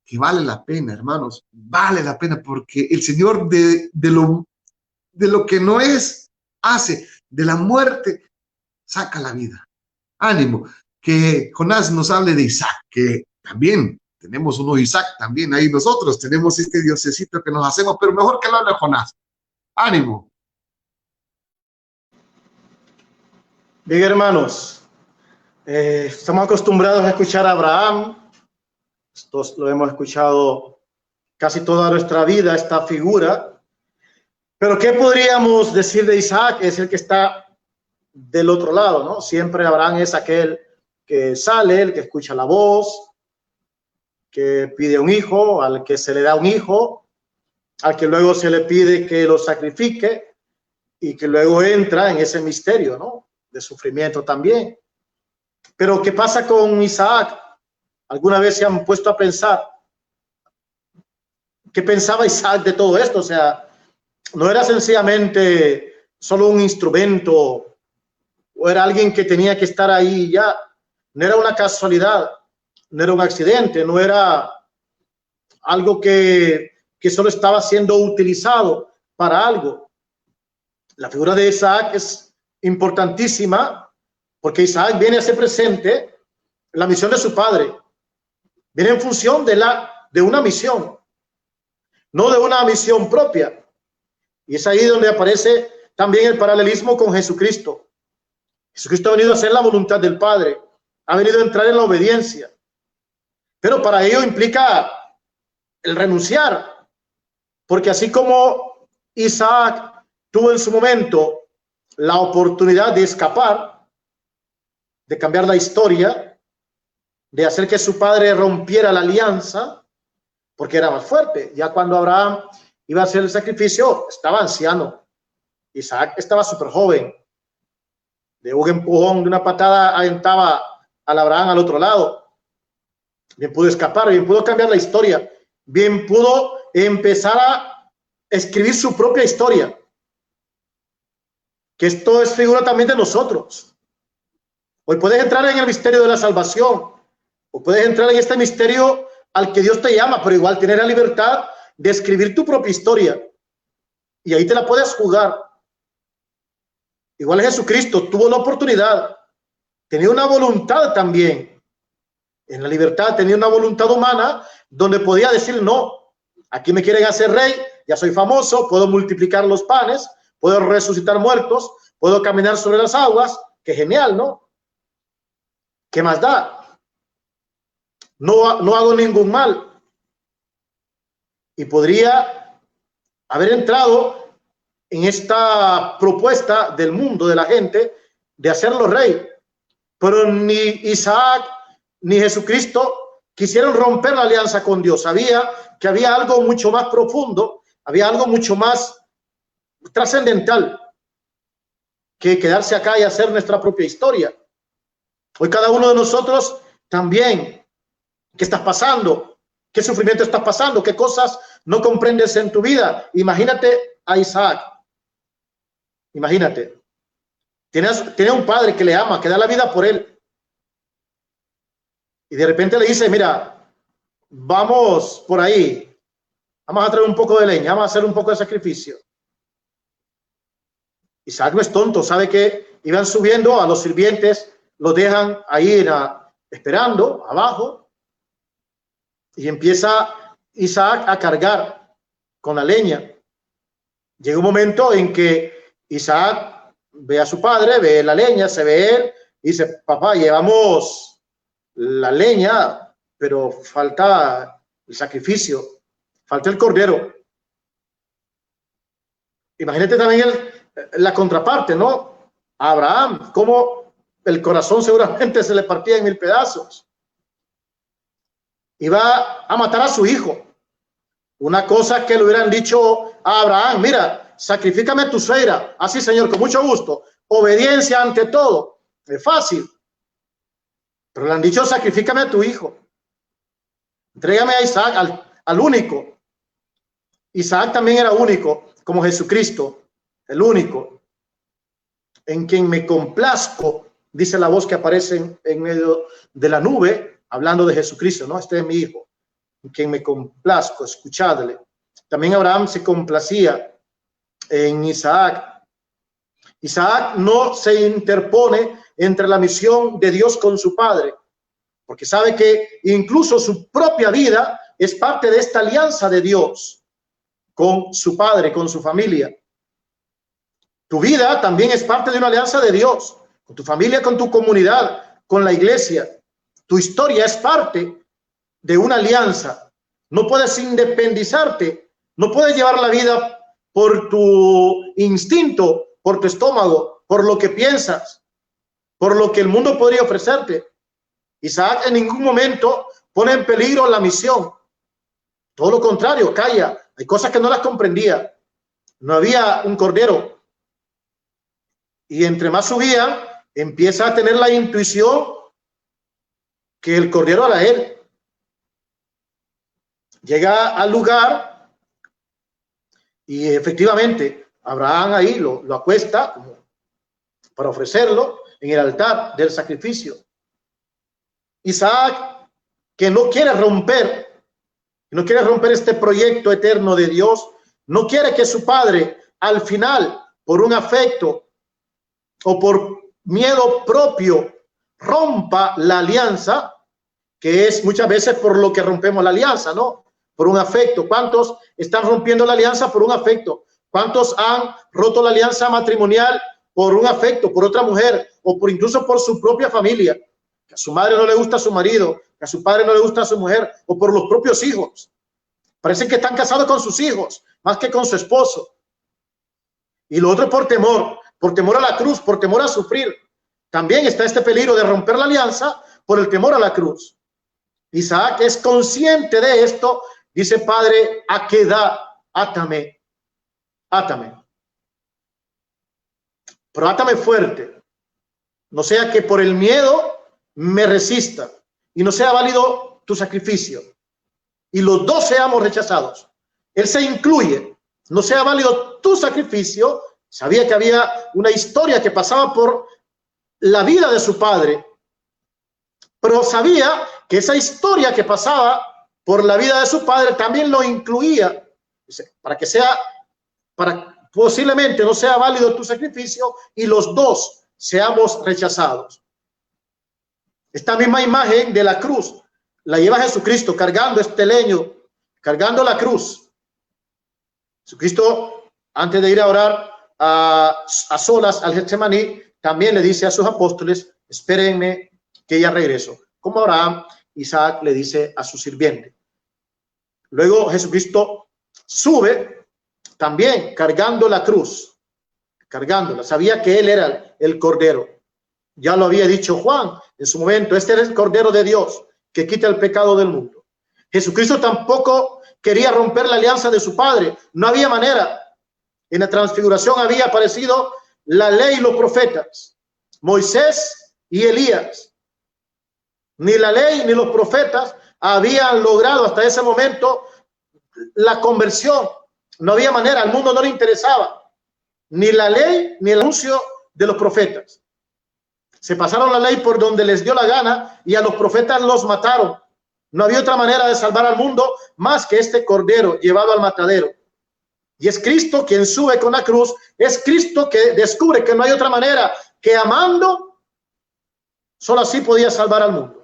que vale la pena, hermanos, vale la pena, porque el Señor de lo que no es, hace, de la muerte, saca la vida. Ánimo, que Jonás nos hable de Isaac, que también tenemos uno Isaac, también ahí nosotros tenemos este diosecito que nos hacemos, pero mejor que lo hable Jonás. Ánimo. Bien, hermanos, estamos acostumbrados a escuchar a Abraham. Esto lo hemos escuchado casi toda nuestra vida, esta figura. Pero ¿qué podríamos decir de Isaac? Es el que está del otro lado, ¿no? Siempre Abraham es aquel que sale, el que escucha la voz, que pide un hijo, al que se le da un hijo, al que luego se le pide que lo sacrifique y que luego entra en ese misterio, ¿no? De sufrimiento también. Pero ¿qué pasa con Isaac? ¿Alguna vez se han puesto a pensar qué pensaba Isaac de todo esto? O sea, no era sencillamente solo un instrumento o era alguien que tenía que estar ahí y ya. No era una casualidad, no era un accidente, no era algo que solo estaba siendo utilizado para algo. La figura de Isaac es importantísima porque Isaac viene a ser presente en la misión de su padre. Viene en función de una misión, no de una misión propia. Y es ahí donde aparece también el paralelismo con Jesucristo. Jesucristo ha venido a hacer la voluntad del Padre, ha venido a entrar en la obediencia. Pero para ello implica el renunciar, porque así como Isaac tuvo en su momento la oportunidad de escapar, de cambiar la historia, de hacer que su padre rompiera la alianza, porque era más fuerte. Ya cuando Abraham iba a hacer el sacrificio, estaba anciano. Isaac estaba súper joven. De un empujón, de una patada, aventaba al Abraham al otro lado. Bien pudo escapar, bien pudo cambiar la historia, bien pudo empezar a escribir su propia historia. Que esto es figura también de nosotros. Hoy puedes entrar en el misterio de la salvación, o puedes entrar en este misterio al que Dios te llama, pero igual tener la libertad de escribir tu propia historia. Y ahí te la puedes jugar. Igual Jesucristo tuvo la oportunidad, tenía una voluntad también. En la libertad tenía una voluntad humana donde podía decir no. Aquí me quieren hacer rey, ya soy famoso, puedo multiplicar los panes, puedo resucitar muertos, puedo caminar sobre las aguas. Qué genial, ¿no? ¿qué más da? No hago ningún mal. Y podría haber entrado en esta propuesta del mundo, de la gente, de hacerlo rey. Pero ni Isaac ni Jesucristo quisieron romper la alianza con Dios. Sabía que había algo mucho más profundo, había algo mucho más trascendental que quedarse acá y hacer nuestra propia historia. Hoy cada uno de nosotros también, ¿qué estás pasando? ¿Qué sufrimiento estás pasando? ¿Qué cosas no comprendes en tu vida? Imagínate a Isaac. Imagínate. Tiene un padre que le ama, que da la vida por él. Y de repente le dice, mira, vamos por ahí. Vamos a traer un poco de leña, vamos a hacer un poco de sacrificio. Isaac no es tonto, sabe que iban subiendo, a los sirvientes los dejan ahí esperando abajo, y empieza Isaac a cargar con la leña. Llega un momento en que Isaac ve a su padre, ve la leña, se ve él, y dice, papá, llevamos la leña, pero falta el sacrificio, falta el cordero. Imagínate también la contraparte, ¿no? A Abraham, cómo el corazón seguramente se le partía en 1000 pedazos. Iba a matar a su hijo. Una cosa que le hubieran dicho a Abraham, mira, sacrifícame a tu suegra. Así, señor, con mucho gusto. Obediencia ante todo. Es fácil. Pero le han dicho, sacrifícame a tu hijo. Entrégame a Isaac, al único. Isaac también era único, como Jesucristo. El único en quien me complazco, dice la voz que aparece en medio de la nube, hablando de Jesucristo, ¿no? Este es mi hijo, en quien me complazco, escuchadle. También Abraham se complacía en Isaac. Isaac no se interpone entre la misión de Dios con su padre, porque sabe que incluso su propia vida es parte de esta alianza de Dios con su padre, con su familia. Tu vida también es parte de una alianza de Dios, con tu familia, con tu comunidad, con la iglesia. Tu historia es parte de una alianza. No puedes independizarte, no puedes llevar la vida por tu instinto, por tu estómago, por lo que piensas, por lo que el mundo podría ofrecerte. Isaac en ningún momento pone en peligro la misión. Todo lo contrario, calla. Hay cosas que no las comprendía. No había un cordero. Y entre más subía, empieza a tener la intuición que el cordero era él. Llega al lugar y efectivamente Abraham ahí lo acuesta como para ofrecerlo en el altar del sacrificio. Isaac, que no quiere romper este proyecto eterno de Dios, no quiere que su padre al final, por un afecto o por miedo propio, rompa la alianza, que es muchas veces por lo que rompemos la alianza, ¿no? Por un afecto. ¿Cuántos están rompiendo la alianza por un afecto? ¿Cuántos han roto la alianza matrimonial por un afecto, por otra mujer, o por incluso por su propia familia? Que a su madre no le gusta a su marido, que a su padre no le gusta a su mujer, o por los propios hijos. Parece que están casados con sus hijos, más que con su esposo. Y lo otro por temor a la cruz, por temor a sufrir. También está este peligro de romper la alianza por el temor a la cruz. Isaac es consciente de esto. Dice, Padre, ¿a qué edad? Átame, átame. Pero átame fuerte. No sea que por el miedo me resista y no sea válido tu sacrificio. Y los dos seamos rechazados. Él se incluye. No sea válido tu sacrificio. Sabía que había una historia que pasaba por la vida de su padre, pero sabía que esa historia que pasaba por la vida de su padre también lo incluía. Para posiblemente no sea válido tu sacrificio y los dos seamos rechazados. Esta misma imagen de la cruz la lleva Jesucristo cargando este leño, cargando la cruz. Jesucristo, antes de ir a orar a solas al Getsemaní, también le dice a sus apóstoles, espérenme que ya regreso. Como Abraham, Isaac le dice a su sirviente. Luego Jesucristo sube también cargando la cruz, cargándola. Sabía que él era el Cordero. Ya lo había dicho Juan en su momento. Este era el Cordero de Dios que quita el pecado del mundo. Jesucristo tampoco quería romper la alianza de su Padre. No había manera. En la transfiguración había aparecido la ley y los profetas, Moisés y Elías. Ni la ley ni los profetas habían logrado hasta ese momento la conversión. No había manera, al mundo no le interesaba ni la ley ni el anuncio de los profetas. Se pasaron la ley por donde les dio la gana y a los profetas los mataron. No había otra manera de salvar al mundo más que este Cordero llevado al matadero. Y es Cristo quien sube con la cruz, es Cristo que descubre que no hay otra manera que amando, solo así podía salvar al mundo.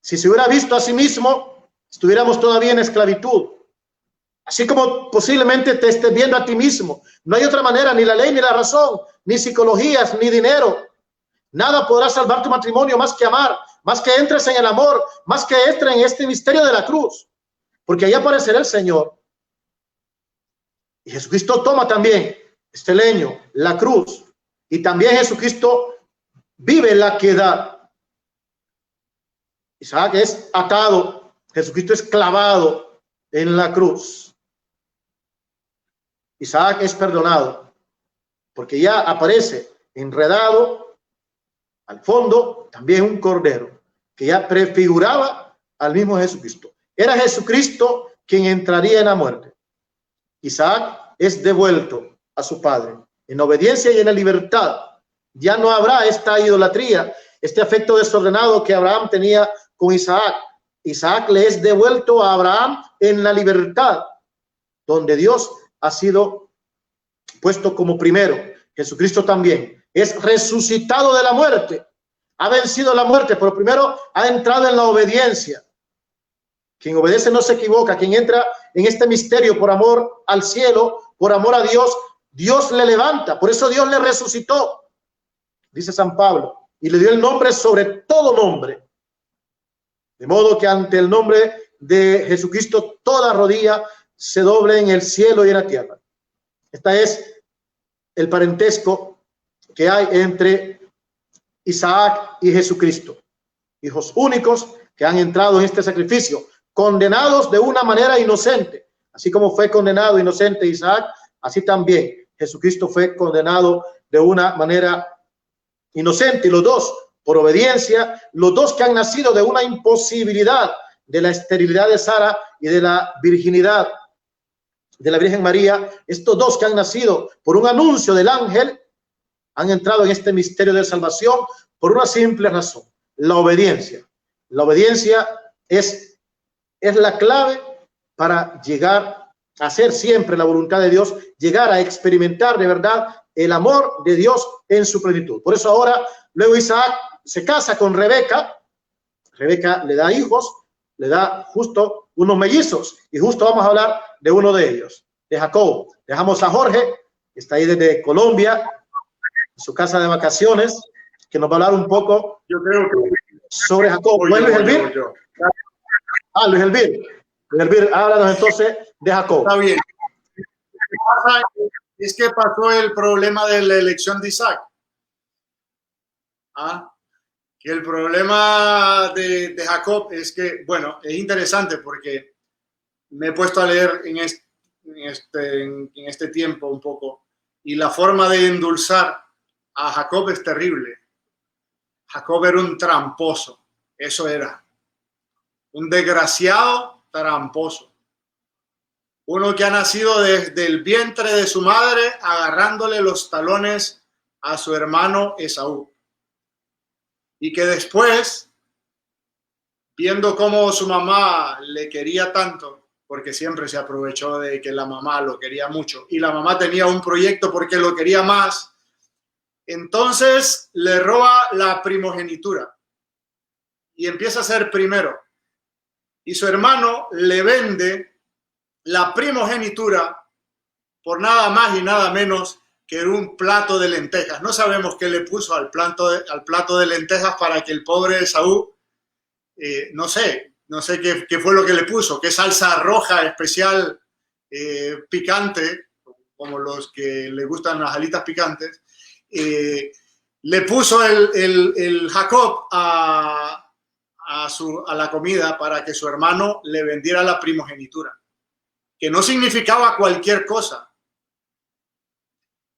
Si se hubiera visto a sí mismo, estuviéramos todavía en esclavitud. Así como posiblemente te estés viendo a ti mismo. No hay otra manera, ni la ley, ni la razón, ni psicologías, ni dinero. Nada podrá salvar tu matrimonio más que amar, más que entres en el amor, más que entres en este misterio de la cruz. Porque ahí aparecerá el Señor. Y Jesucristo toma también este leño, la cruz. Y también Jesucristo vive la piedad. Isaac es atado, Jesucristo es clavado en la cruz. Isaac es perdonado, porque ya aparece enredado al fondo también un cordero, que ya prefiguraba al mismo Jesucristo. Era Jesucristo quien entraría en la muerte. Isaac es devuelto a su padre en obediencia y en la libertad. Ya no habrá esta idolatría, este afecto desordenado que Abraham tenía con Isaac. Isaac le es devuelto a Abraham en la libertad, donde Dios ha sido puesto como primero. Jesucristo también es resucitado de la muerte, ha vencido la muerte, pero primero ha entrado en la obediencia. Quien obedece no se equivoca. Quien entra en este misterio por amor al cielo, por amor a Dios, Dios le levanta. Por eso Dios le resucitó, dice San Pablo, y le dio el nombre sobre todo nombre. De modo que ante el nombre de Jesucristo toda rodilla se doble en el cielo y en la tierra. Este es el parentesco que hay entre Isaac y Jesucristo. Hijos únicos que han entrado en este sacrificio, condenados de una manera inocente. Así como fue condenado inocente Isaac, así también Jesucristo fue condenado de una manera inocente. Y los dos, por obediencia, los dos que han nacido de una imposibilidad, de la esterilidad de Sara y de la virginidad de la Virgen María, estos dos que han nacido por un anuncio del ángel, han entrado en este misterio de salvación por una simple razón: la obediencia. La obediencia es la clave para llegar a hacer siempre la voluntad de Dios, llegar a experimentar de verdad el amor de Dios en su plenitud. Por eso ahora, luego Isaac se casa con Rebeca. Rebeca le da hijos, le da justo unos mellizos, y justo vamos a hablar de uno de ellos, de Jacob. Dejamos a Jorge, que está ahí desde Colombia, en su casa de vacaciones, que nos va a hablar un poco sobre Jacob. Bueno, Luis Elvir. Luis Elvir. Luis Elvir, háblanos entonces de Jacob. Está bien. Lo que pasa es que pasó el problema de la elección de Isaac. Que el problema de Jacob es que, bueno, es interesante porque me he puesto a leer en este tiempo un poco, y la forma de endulzar a Jacob es terrible. Jacob era un tramposo, eso era. Un desgraciado tramposo. Uno que ha nacido desde el vientre de su madre agarrándole los talones a su hermano Esaú. Y que después, viendo cómo su mamá le quería tanto, porque siempre se aprovechó de que la mamá lo quería mucho, y la mamá tenía un proyecto porque lo quería más, entonces le roba la primogenitura y empieza a ser primero. Y su hermano le vende la primogenitura por nada más y nada menos que era un plato de lentejas. No sabemos qué le puso al plato de lentejas para que el pobre Esaú, no sé qué fue lo que le puso, qué salsa roja especial, picante, como los que le gustan las alitas picantes, le puso el Jacob a la comida para que su hermano le vendiera la primogenitura, que no significaba cualquier cosa.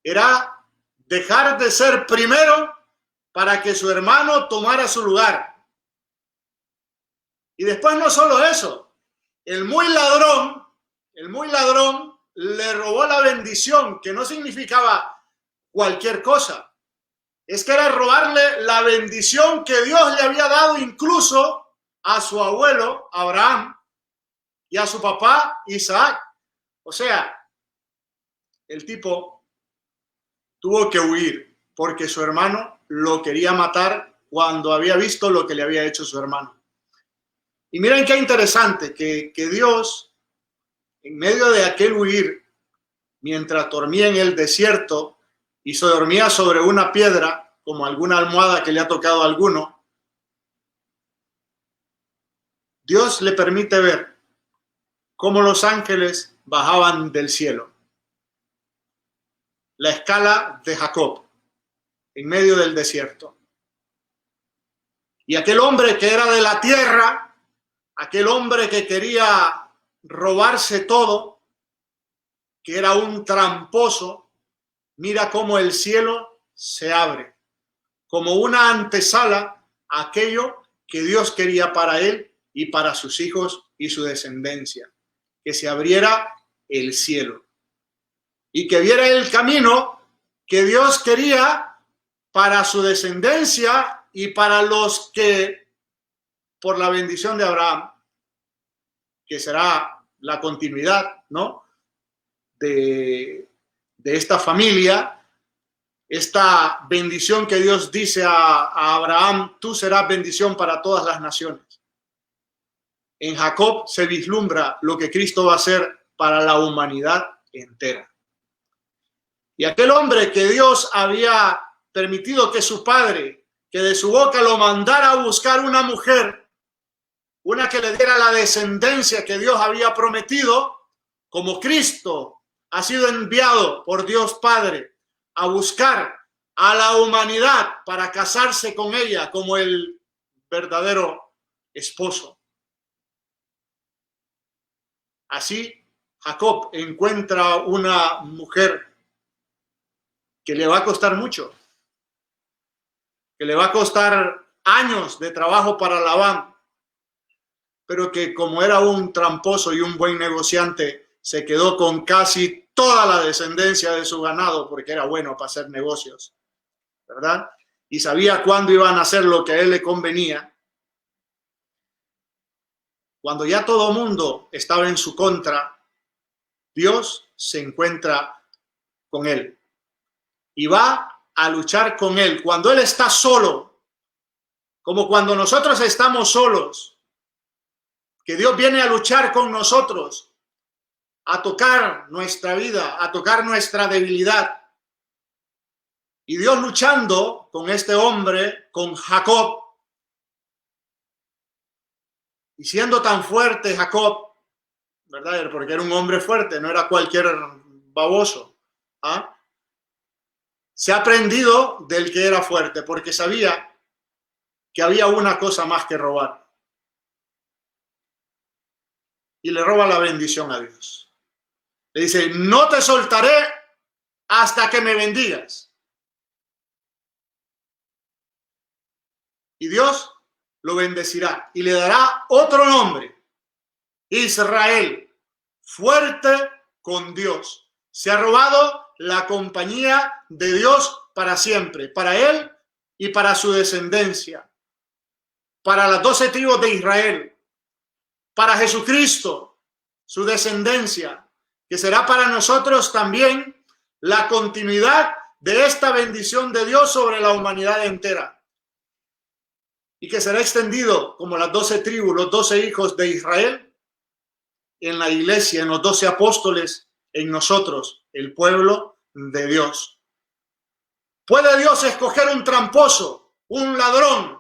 Era dejar de ser primero para que su hermano tomara su lugar. Y después no solo eso, el muy ladrón le robó la bendición, que no significaba cualquier cosa. Es que era robarle la bendición que Dios le había dado incluso a su abuelo Abraham y a su papá Isaac. O sea, el tipo tuvo que huir porque su hermano lo quería matar cuando había visto lo que le había hecho su hermano. Y miren qué interesante que Dios, en medio de aquel huir, mientras dormía en el desierto y se dormía sobre una piedra, como alguna almohada que le ha tocado a alguno, Dios le permite ver cómo los ángeles bajaban del cielo. La escala de Jacob en medio del desierto. Y aquel hombre que era de la tierra, aquel hombre que quería robarse todo, que era un tramposo, mira cómo el cielo se abre, como una antesala a aquello que Dios quería para él y para sus hijos y su descendencia, que se abriera el cielo y que viera el camino que Dios quería para su descendencia y para los que, por la bendición de Abraham, que será la continuidad, ¿no?, de esta familia, esta bendición que Dios dice a Abraham: tú serás bendición para todas las naciones. En Jacob se vislumbra lo que Cristo va a hacer para la humanidad entera. Y aquel hombre que Dios había permitido que su padre, que de su boca lo mandara a buscar una mujer, una que le diera la descendencia que Dios había prometido, como Cristo ha sido enviado por Dios Padre a buscar a la humanidad para casarse con ella como el verdadero esposo. Así, Jacob encuentra una mujer que le va a costar mucho, que le va a costar años de trabajo para Labán, pero que como era un tramposo y un buen negociante, se quedó con casi toda la descendencia de su ganado porque era bueno para hacer negocios, ¿verdad? Y sabía cuándo iban a hacer lo que a él le convenía. Cuando ya todo mundo estaba en su contra, Dios se encuentra con él y va a luchar con él. Cuando él está solo, como cuando nosotros estamos solos, que Dios viene a luchar con nosotros, a tocar nuestra vida, a tocar nuestra debilidad. Y Dios luchando con este hombre, con Jacob, y siendo tan fuerte Jacob, ¿verdad? Porque era un hombre fuerte, no era cualquier baboso. ¿Ah? Se ha aprendido del que era fuerte, porque sabía que había una cosa más que robar. Y le roba la bendición a Dios. Le dice: no te soltaré hasta que me bendigas. Y Dios lo bendecirá y le dará otro nombre: Israel, fuerte con Dios. Se ha robado la compañía de Dios para siempre, para él y para su descendencia, para las 12 tribus de Israel, para Jesucristo, su descendencia, que será para nosotros también la continuidad de esta bendición de Dios sobre la humanidad entera. Y que será extendido como las 12 tribus, los 12 hijos de Israel, en la iglesia, en los 12 apóstoles, en nosotros, el pueblo de Dios. Puede Dios escoger un tramposo, un ladrón,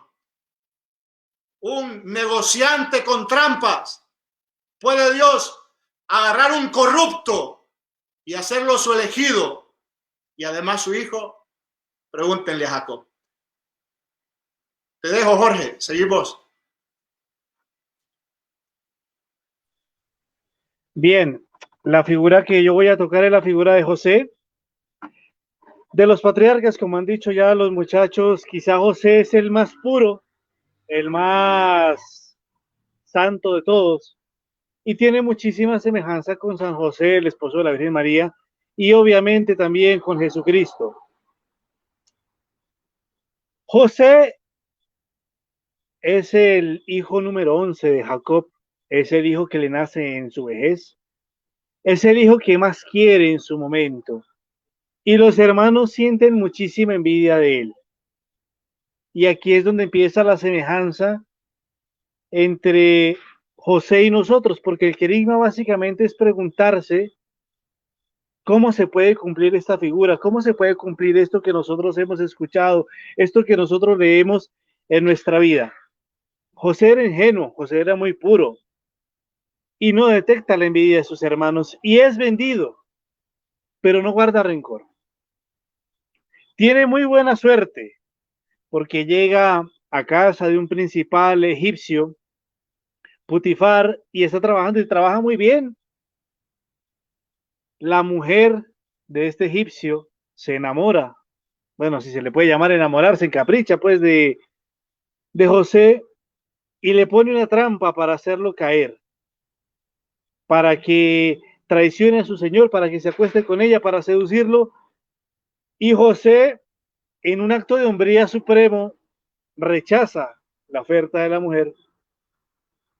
un negociante con trampas. Puede Dios agarrar un corrupto y hacerlo su elegido y además su hijo. Pregúntenle a Jacob. Te dejo, Jorge. Seguimos. Bien, la figura que yo voy a tocar es la figura de José. De los patriarcas, como han dicho ya los muchachos, quizá José es el más puro, el más santo de todos, y tiene muchísima semejanza con San José, el esposo de la Virgen María, y obviamente también con Jesucristo. José es el hijo número 11 de Jacob, es el hijo que le nace en su vejez, es el hijo que más quiere en su momento, y los hermanos sienten muchísima envidia de él. Y aquí es donde empieza la semejanza entre José y nosotros, porque el querigma básicamente es preguntarse cómo se puede cumplir esta figura, cómo se puede cumplir esto que nosotros hemos escuchado, esto que nosotros leemos en nuestra vida. José era ingenuo, José era muy puro y no detecta la envidia de sus hermanos y es vendido, pero no guarda rencor. Tiene muy buena suerte porque llega a casa de un principal egipcio, Putifar, y está trabajando y trabaja muy bien. La mujer de este egipcio se enamora, bueno, si se le puede llamar enamorar, se encapricha pues de José y le pone una trampa para hacerlo caer, para que traicione a su señor, para que se acueste con ella, para seducirlo. Y José, en un acto de hombría supremo, rechaza la oferta de la mujer.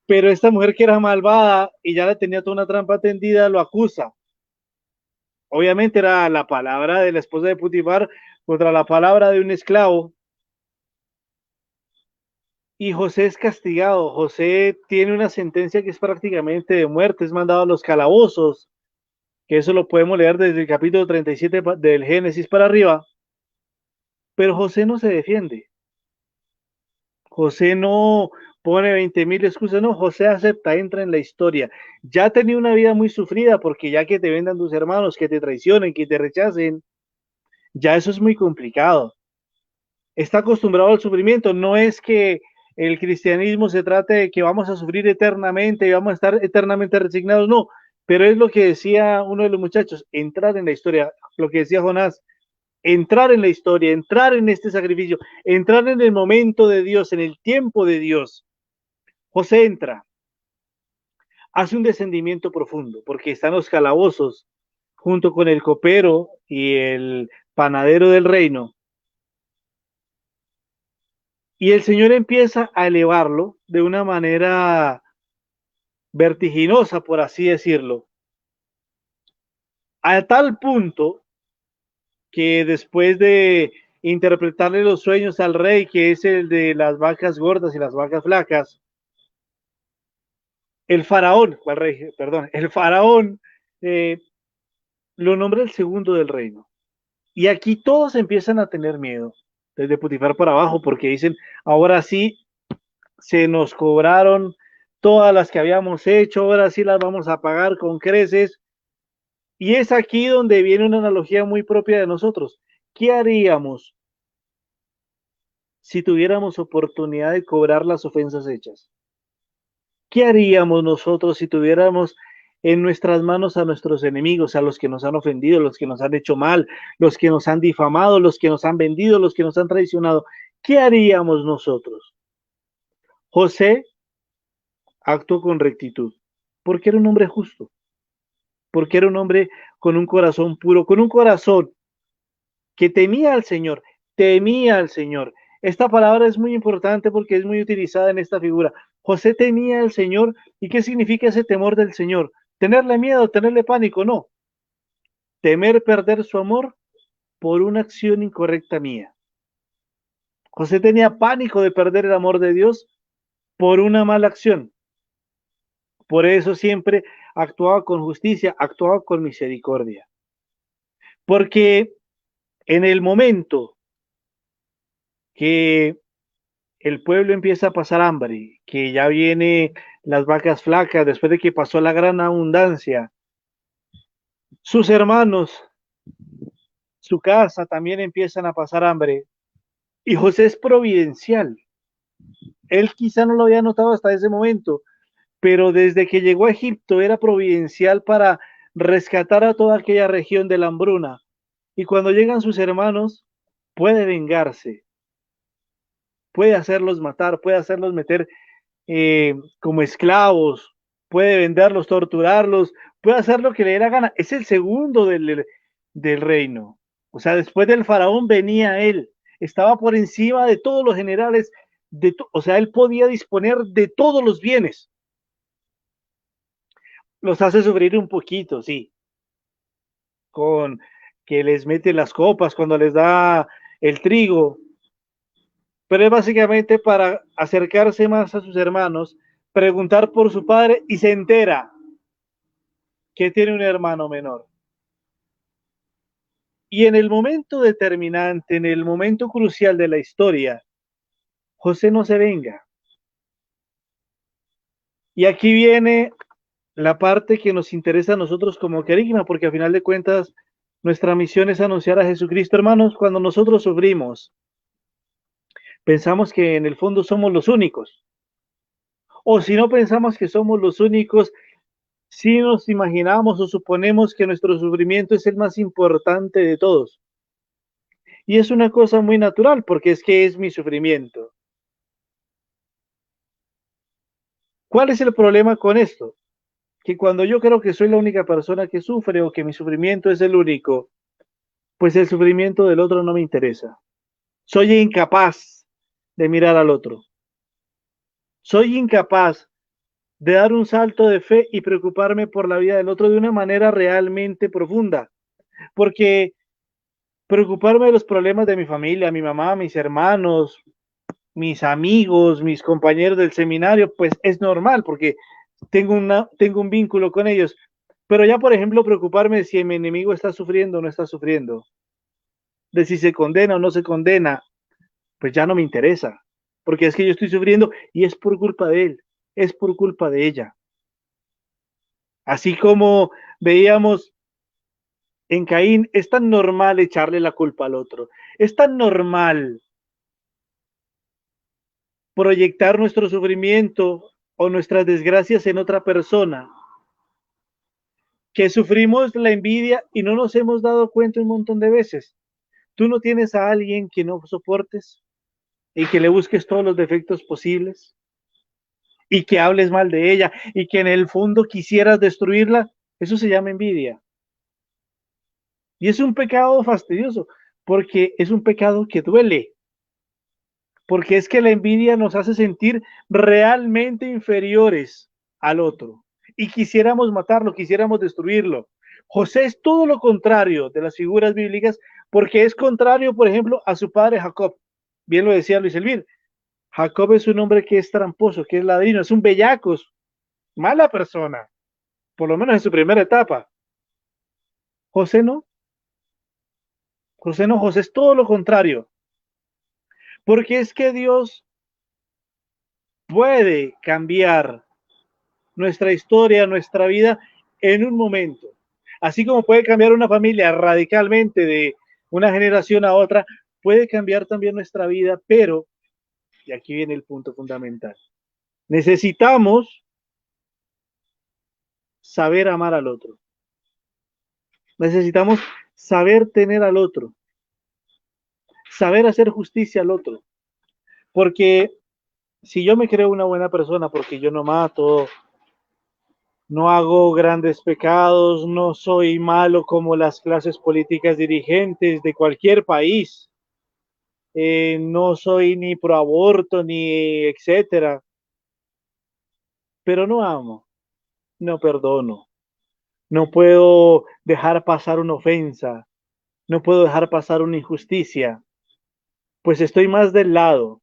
Pero esta mujer, que era malvada y ya le tenía toda una trampa tendida, lo acusa. Obviamente era la palabra de la esposa de Putifar contra la palabra de un esclavo. Y José es castigado. José tiene una sentencia que es prácticamente de muerte, es mandado a los calabozos, que eso lo podemos leer desde el capítulo 37 del Génesis para arriba. Pero José no se defiende. José no pone 20.000 excusas, no, José acepta, entra en la historia. Ya tenía una vida muy sufrida, porque ya que te vendan tus hermanos, que te traicionen, que te rechacen, ya eso es muy complicado. Está acostumbrado al sufrimiento. No es que el cristianismo se trate de que vamos a sufrir eternamente y vamos a estar eternamente resignados, no, pero es lo que decía uno de los muchachos, entrar en la historia, lo que decía Jonás, entrar en la historia, entrar en este sacrificio, entrar en el momento de Dios, en el tiempo de Dios. José entra, hace un descendimiento profundo, porque están los calabozos junto con el copero y el panadero del reino. Y el Señor empieza a elevarlo de una manera vertiginosa, por así decirlo, a tal punto que después de interpretarle los sueños al rey, que es el de las vacas gordas y las vacas flacas, el faraón, el faraón lo nombra el segundo del reino. Y aquí todos empiezan a tener miedo, desde Putifar para abajo, porque dicen, ahora sí se nos cobraron todas las que habíamos hecho, ahora sí las vamos a pagar con creces. Y es aquí donde viene una analogía muy propia de nosotros. ¿Qué haríamos si tuviéramos oportunidad de cobrar las ofensas hechas? ¿Qué haríamos nosotros si tuviéramos en nuestras manos a nuestros enemigos, a los que nos han ofendido, los que nos han hecho mal, los que nos han difamado, los que nos han vendido, los que nos han traicionado? ¿Qué haríamos nosotros? José actuó con rectitud, porque era un hombre justo, porque era un hombre con un corazón puro, con un corazón que temía al Señor, temía al Señor. Esta palabra es muy importante porque es muy utilizada en esta figura. José temía al Señor. ¿Y qué significa ese temor del Señor? ¿Tenerle miedo, tenerle pánico? No. Temer perder su amor por una acción incorrecta mía. José tenía pánico de perder el amor de Dios por una mala acción. Por eso siempre actuaba con justicia, actuaba con misericordia. Porque En el momento que el pueblo empieza a pasar hambre, que ya viene las vacas flacas, después de que pasó la gran abundancia, sus hermanos, su casa también empiezan a pasar hambre. Y José es providencial. Él quizá no lo había notado hasta ese momento, pero desde que llegó a Egipto era providencial para rescatar a toda aquella región de la hambruna. Y cuando llegan sus hermanos, puede vengarse, puede hacerlos matar, puede hacerlos meter como esclavos, puede venderlos, torturarlos, puede hacer lo que le dé la gana. Es el segundo del reino. O sea, después del faraón venía él, estaba por encima de todos los generales, o sea, él podía disponer de todos los bienes. Los hace sufrir un poquito, sí, con que les mete las copas cuando les da el trigo, pero es básicamente para acercarse más a sus hermanos, preguntar por su padre y se entera que tiene un hermano menor. Y en el momento determinante, en el momento crucial de la historia, José no se venga. Y aquí viene la parte que nos interesa a nosotros como querigma, porque a final de cuentas nuestra misión es anunciar a Jesucristo. Hermanos, cuando nosotros sufrimos, pensamos que en el fondo somos los únicos. O si no pensamos que somos los únicos, si nos imaginamos o suponemos que nuestro sufrimiento es el más importante de todos. Y es una cosa muy natural, porque es que es mi sufrimiento. ¿Cuál es el problema con esto? Que cuando yo creo que soy la única persona que sufre o que mi sufrimiento es el único, pues el sufrimiento del otro no me interesa. Soy incapaz de mirar al otro. Soy incapaz de dar un salto de fe y preocuparme por la vida del otro de una manera realmente profunda. Porque preocuparme de los problemas de mi familia, mi mamá, mis hermanos, mis amigos, mis compañeros del seminario, pues es normal porque tengo un vínculo con ellos. Pero ya, por ejemplo, preocuparme de si mi enemigo está sufriendo o no está sufriendo, de si se condena o no se condena, pues ya no me interesa, porque es que yo estoy sufriendo y es por culpa de él, es por culpa de ella. Así como veíamos en Caín, es tan normal echarle la culpa al otro, es tan normal proyectar nuestro sufrimiento o nuestras desgracias en otra persona, que sufrimos la envidia y no nos hemos dado cuenta un montón de veces. Tú no tienes a alguien que no soportes y que le busques todos los defectos posibles y que hables mal de ella y que en el fondo quisieras destruirla. Eso se llama envidia. Y es un pecado fastidioso porque es un pecado que duele. Porque es que la envidia nos hace sentir realmente inferiores al otro y quisiéramos matarlo, quisiéramos destruirlo. José es todo lo contrario de las figuras bíblicas porque es contrario, por ejemplo, a su padre Jacob. Bien lo decía Luis Elvir. Jacob es un hombre que es tramposo, que es ladrino, es un bellaco, mala persona, por lo menos en su primera etapa. José no. José no, José es todo lo contrario. Porque es que Dios puede cambiar nuestra historia, nuestra vida en un momento. Así como puede cambiar una familia radicalmente de una generación a otra, puede cambiar también nuestra vida, pero, y aquí viene el punto fundamental, necesitamos saber amar al otro. Necesitamos saber tener al otro, saber hacer justicia al otro. Porque si yo me creo una buena persona porque yo no mato, no hago grandes pecados, no soy malo como las clases políticas dirigentes de cualquier país, no soy ni pro aborto ni etcétera, pero no amo, no perdono, no puedo dejar pasar una ofensa, no puedo dejar pasar una injusticia, pues estoy más del lado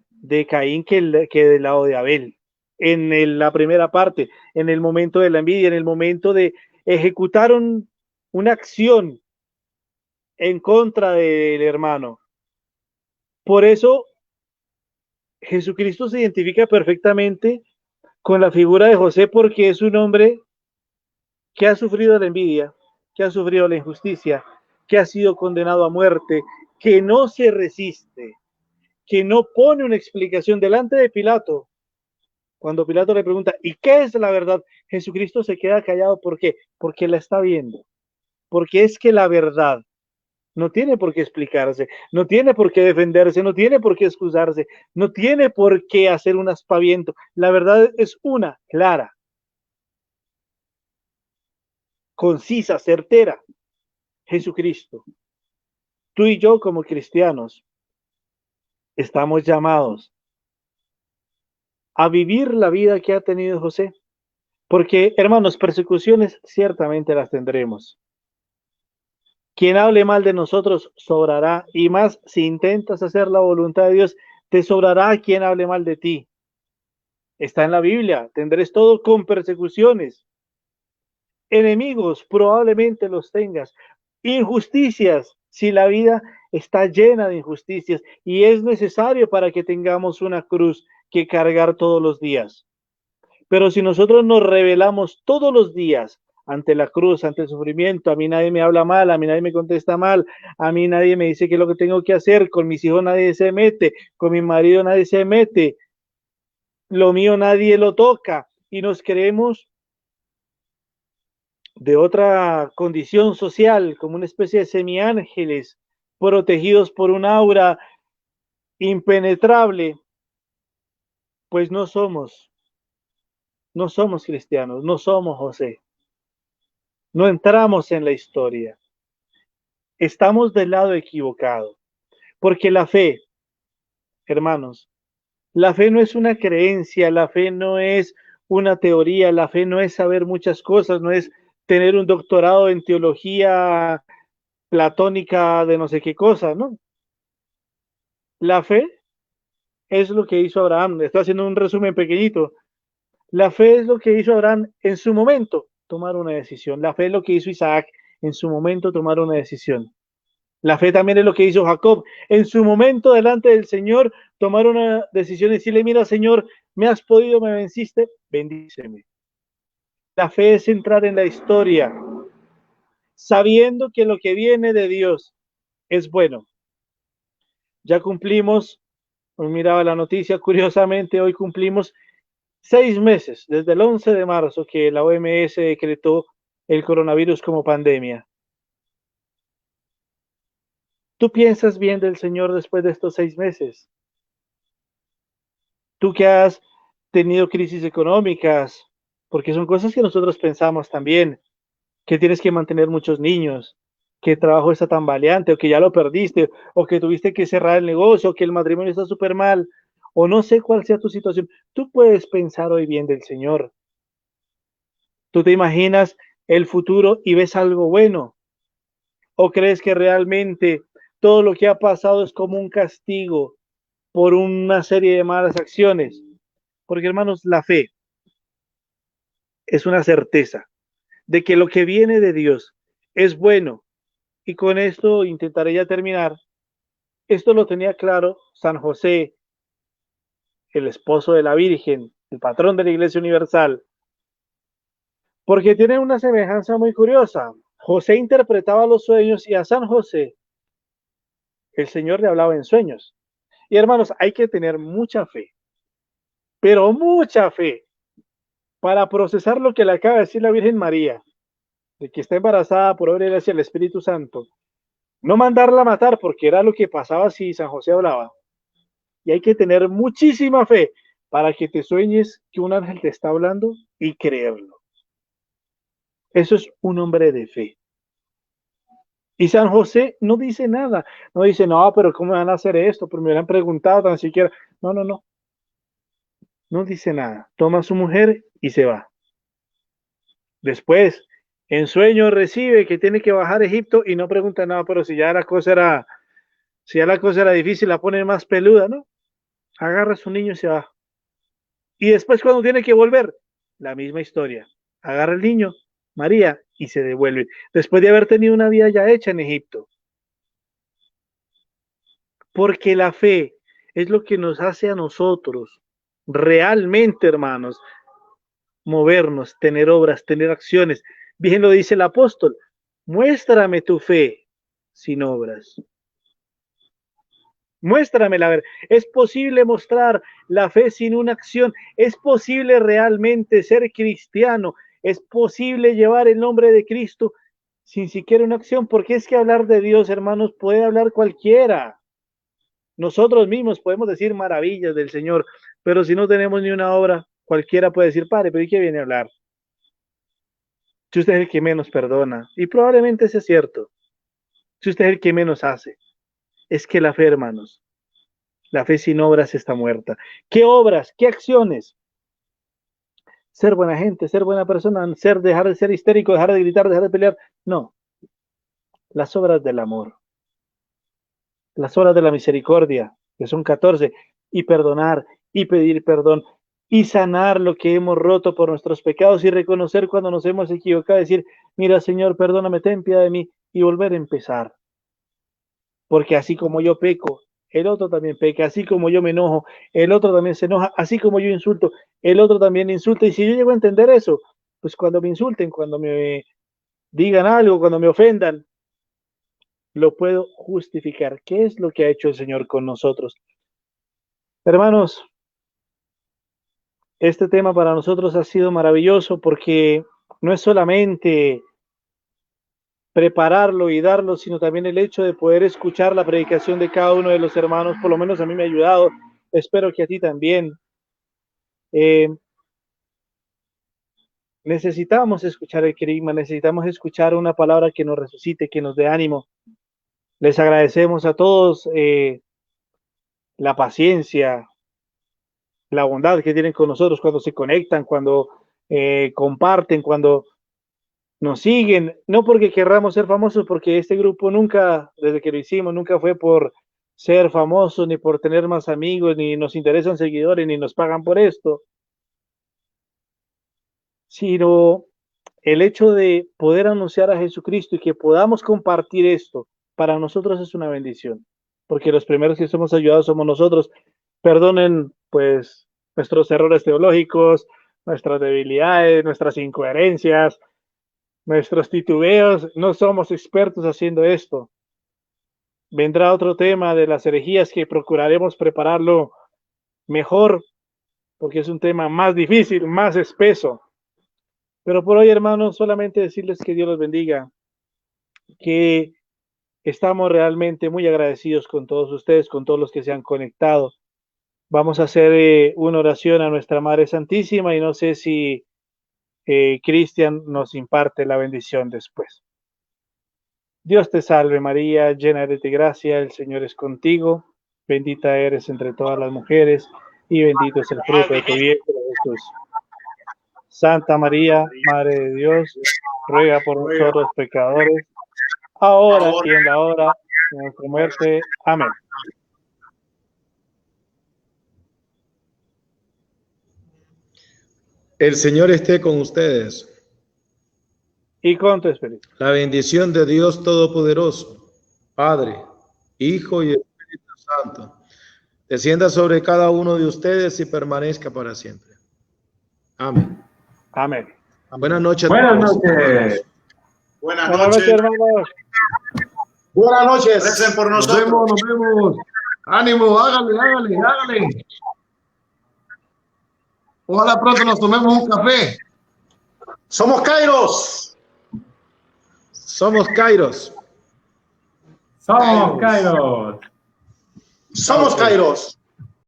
de Caín que del lado de Abel. En la primera parte, en el momento de la envidia, en el momento de ejecutar una acción en contra del hermano. Por eso Jesucristo se identifica perfectamente con la figura de José, porque es un hombre que ha sufrido la envidia, que ha sufrido la injusticia, que ha sido condenado a muerte, que no se resiste, que no pone una explicación delante de Pilato. Cuando Pilato le pregunta, ¿y qué es la verdad? Jesucristo se queda callado. ¿Por qué? Porque la está viendo. Porque es que la verdad no tiene por qué explicarse, no tiene por qué defenderse, no tiene por qué excusarse, no tiene por qué hacer un aspaviento. La verdad es una, clara, concisa, certera. Jesucristo. Tú y yo como cristianos estamos llamados a vivir la vida que ha tenido José. Porque, hermanos, persecuciones ciertamente las tendremos. Quien hable mal de nosotros sobrará, y más si intentas hacer la voluntad de Dios, te sobrará quien hable mal de ti. Está en la Biblia, tendréis todo con persecuciones. Enemigos, probablemente los tengas. Injusticias, si la vida está llena de injusticias y es necesario para que tengamos una cruz que cargar todos los días. Pero si nosotros nos rebelamos todos los días ante la cruz, ante el sufrimiento, a mí nadie me habla mal, a mí nadie me contesta mal, a mí nadie me dice qué es lo que tengo que hacer, con mis hijos nadie se mete, con mi marido nadie se mete, lo mío nadie lo toca, y nos creemos de otra condición social, como una especie de semiángeles, protegidos por un aura impenetrable, pues no somos cristianos, no somos José, no entramos en la historia, estamos del lado equivocado, porque la fe, hermanos, la fe no es una creencia, la fe no es una teoría, la fe no es saber muchas cosas, no es tener un doctorado en teología platónica de no sé qué cosa, ¿no? La fe es lo que hizo Abraham. Estoy haciendo un resumen pequeñito. La fe es lo que hizo Abraham en su momento, tomar una decisión. La fe es lo que hizo Isaac en su momento, tomar una decisión. La fe también es lo que hizo Jacob en su momento delante del Señor, tomar una decisión y decirle, mira Señor, me has podido, me venciste, bendíceme. La fe es entrar en la historia, sabiendo que lo que viene de Dios es bueno. Ya cumplimos, hoy miraba la noticia, curiosamente hoy cumplimos 6 meses, desde el 11 de marzo que la OMS decretó el coronavirus como pandemia. ¿Tú piensas bien del Señor después de estos 6 meses? Tú que has tenido crisis económicas, porque son cosas que nosotros pensamos también, que tienes que mantener muchos niños, que el trabajo está tan tambaleante, o que ya lo perdiste, o que tuviste que cerrar el negocio, o que el matrimonio está súper mal, o no sé cuál sea tu situación. Tú puedes pensar hoy bien del Señor. Tú te imaginas el futuro y ves algo bueno, o crees que realmente todo lo que ha pasado es como un castigo por una serie de malas acciones. Porque, hermanos, la fe es una certeza de que lo que viene de Dios es bueno. Y con esto intentaré ya terminar. Esto lo tenía claro San José, el esposo de la Virgen, el patrón de la Iglesia Universal, porque tiene una semejanza muy curiosa. José interpretaba los sueños y a San José el Señor le hablaba en sueños. Y hermanos, hay que tener mucha fe, pero mucha fe, para procesar lo que le acaba de decir la Virgen María, de que está embarazada por obra y gracia del Espíritu Santo. No mandarla a matar, porque era lo que pasaba si San José hablaba. Y hay que tener muchísima fe para que te sueñes que un ángel te está hablando y creerlo. Eso es un hombre de fe. Y San José no dice nada. No dice, no, pero ¿cómo van a hacer esto? Pero me hubieran preguntado tan siquiera. No, no, no. No dice nada. Toma a su mujer y se va. Después, en sueño recibe que tiene que bajar a Egipto y no pregunta nada, pero si ya la cosa era difícil, la pone más peluda, ¿no? Agarra a su niño y se va. Y después cuando tiene que volver, la misma historia. Agarra al niño, María, y se devuelve. Después de haber tenido una vida ya hecha en Egipto. porque la fe es lo que nos hace a nosotros realmente, hermanos, movernos, tener obras, tener acciones. Bien lo dice el apóstol, muéstrame tu fe sin obras. Muéstramela. A ver, ¿es posible mostrar la fe sin una acción? ¿Es posible realmente ser cristiano? ¿Es posible llevar el nombre de Cristo sin siquiera una acción? Porque es que hablar de Dios, hermanos, puede hablar cualquiera. Nosotros mismos podemos decir maravillas del Señor, pero si no tenemos ni una obra, cualquiera puede decir, padre, pero ¿y qué viene a hablar? Si usted es el que menos perdona, y probablemente sea cierto, si usted es el que menos hace, es que la fe, hermanos, la fe sin obras está muerta. ¿Qué obras? ¿Qué acciones? Ser buena gente, ser buena persona, dejar de ser histérico, dejar de gritar, dejar de pelear. No. Las obras del amor. Las obras de la misericordia, que son 14, y perdonar, y pedir perdón, y sanar lo que hemos roto por nuestros pecados, y reconocer cuando nos hemos equivocado, decir, mira, Señor, perdóname, ten piedad de mí, y volver a empezar. Porque así como yo peco, el otro también peca, así como yo me enojo, el otro también se enoja, así como yo insulto, el otro también insulta. Y si yo llego a entender eso, pues cuando me insulten, cuando me digan algo, cuando me ofendan, lo puedo justificar. ¿Qué es lo que ha hecho el Señor con nosotros? Hermanos, este tema para nosotros ha sido maravilloso porque no es solamente prepararlo y darlo, sino también el hecho de poder escuchar la predicación de cada uno de los hermanos, por lo menos a mí me ha ayudado, espero que a ti también. Necesitamos escuchar el querigma, necesitamos escuchar una palabra que nos resucite, que nos dé ánimo. Les agradecemos a todos la paciencia, la bondad que tienen con nosotros cuando se conectan, cuando comparten, cuando nos siguen, no porque querramos ser famosos, porque este grupo nunca, desde que lo hicimos, nunca fue por ser famosos, ni por tener más amigos, ni nos interesan seguidores, ni nos pagan por esto, sino el hecho de poder anunciar a Jesucristo y que podamos compartir esto, para nosotros es una bendición, porque los primeros que somos ayudados somos nosotros. Perdonen, pues, nuestros errores teológicos, nuestras debilidades, nuestras incoherencias, nuestros titubeos. No somos expertos haciendo esto. Vendrá otro tema de las herejías que procuraremos prepararlo mejor, porque es un tema más difícil, más espeso. Pero por hoy, hermanos, solamente decirles que Dios los bendiga, que estamos realmente muy agradecidos con todos ustedes, con todos los que se han conectado. Vamos a hacer una oración a nuestra Madre Santísima y no sé si Cristian nos imparte la bendición después. Dios te salve María, llena eres de gracia, el Señor es contigo, bendita eres entre todas las mujeres y bendito es el fruto de tu vientre, Jesús. Santa María, Madre de Dios, ruega por nosotros pecadores, ahora y en la hora de nuestra muerte. Amén. El Señor esté con ustedes. Y con tu espíritu. La bendición de Dios Todopoderoso, Padre, Hijo y Espíritu Santo, descienda sobre cada uno de ustedes y permanezca para siempre. Amén. Amén. Buenas noches. Buenas noches. Buenas Buenas noches, noches. hermanos. Buenas noches. Recen por Nos nosotros. vemos, nos vemos. Ánimo, hágale. Ojalá pronto nos tomemos un café. Somos Kairos. Somos Kairos. Somos Kairos. Somos Kairos.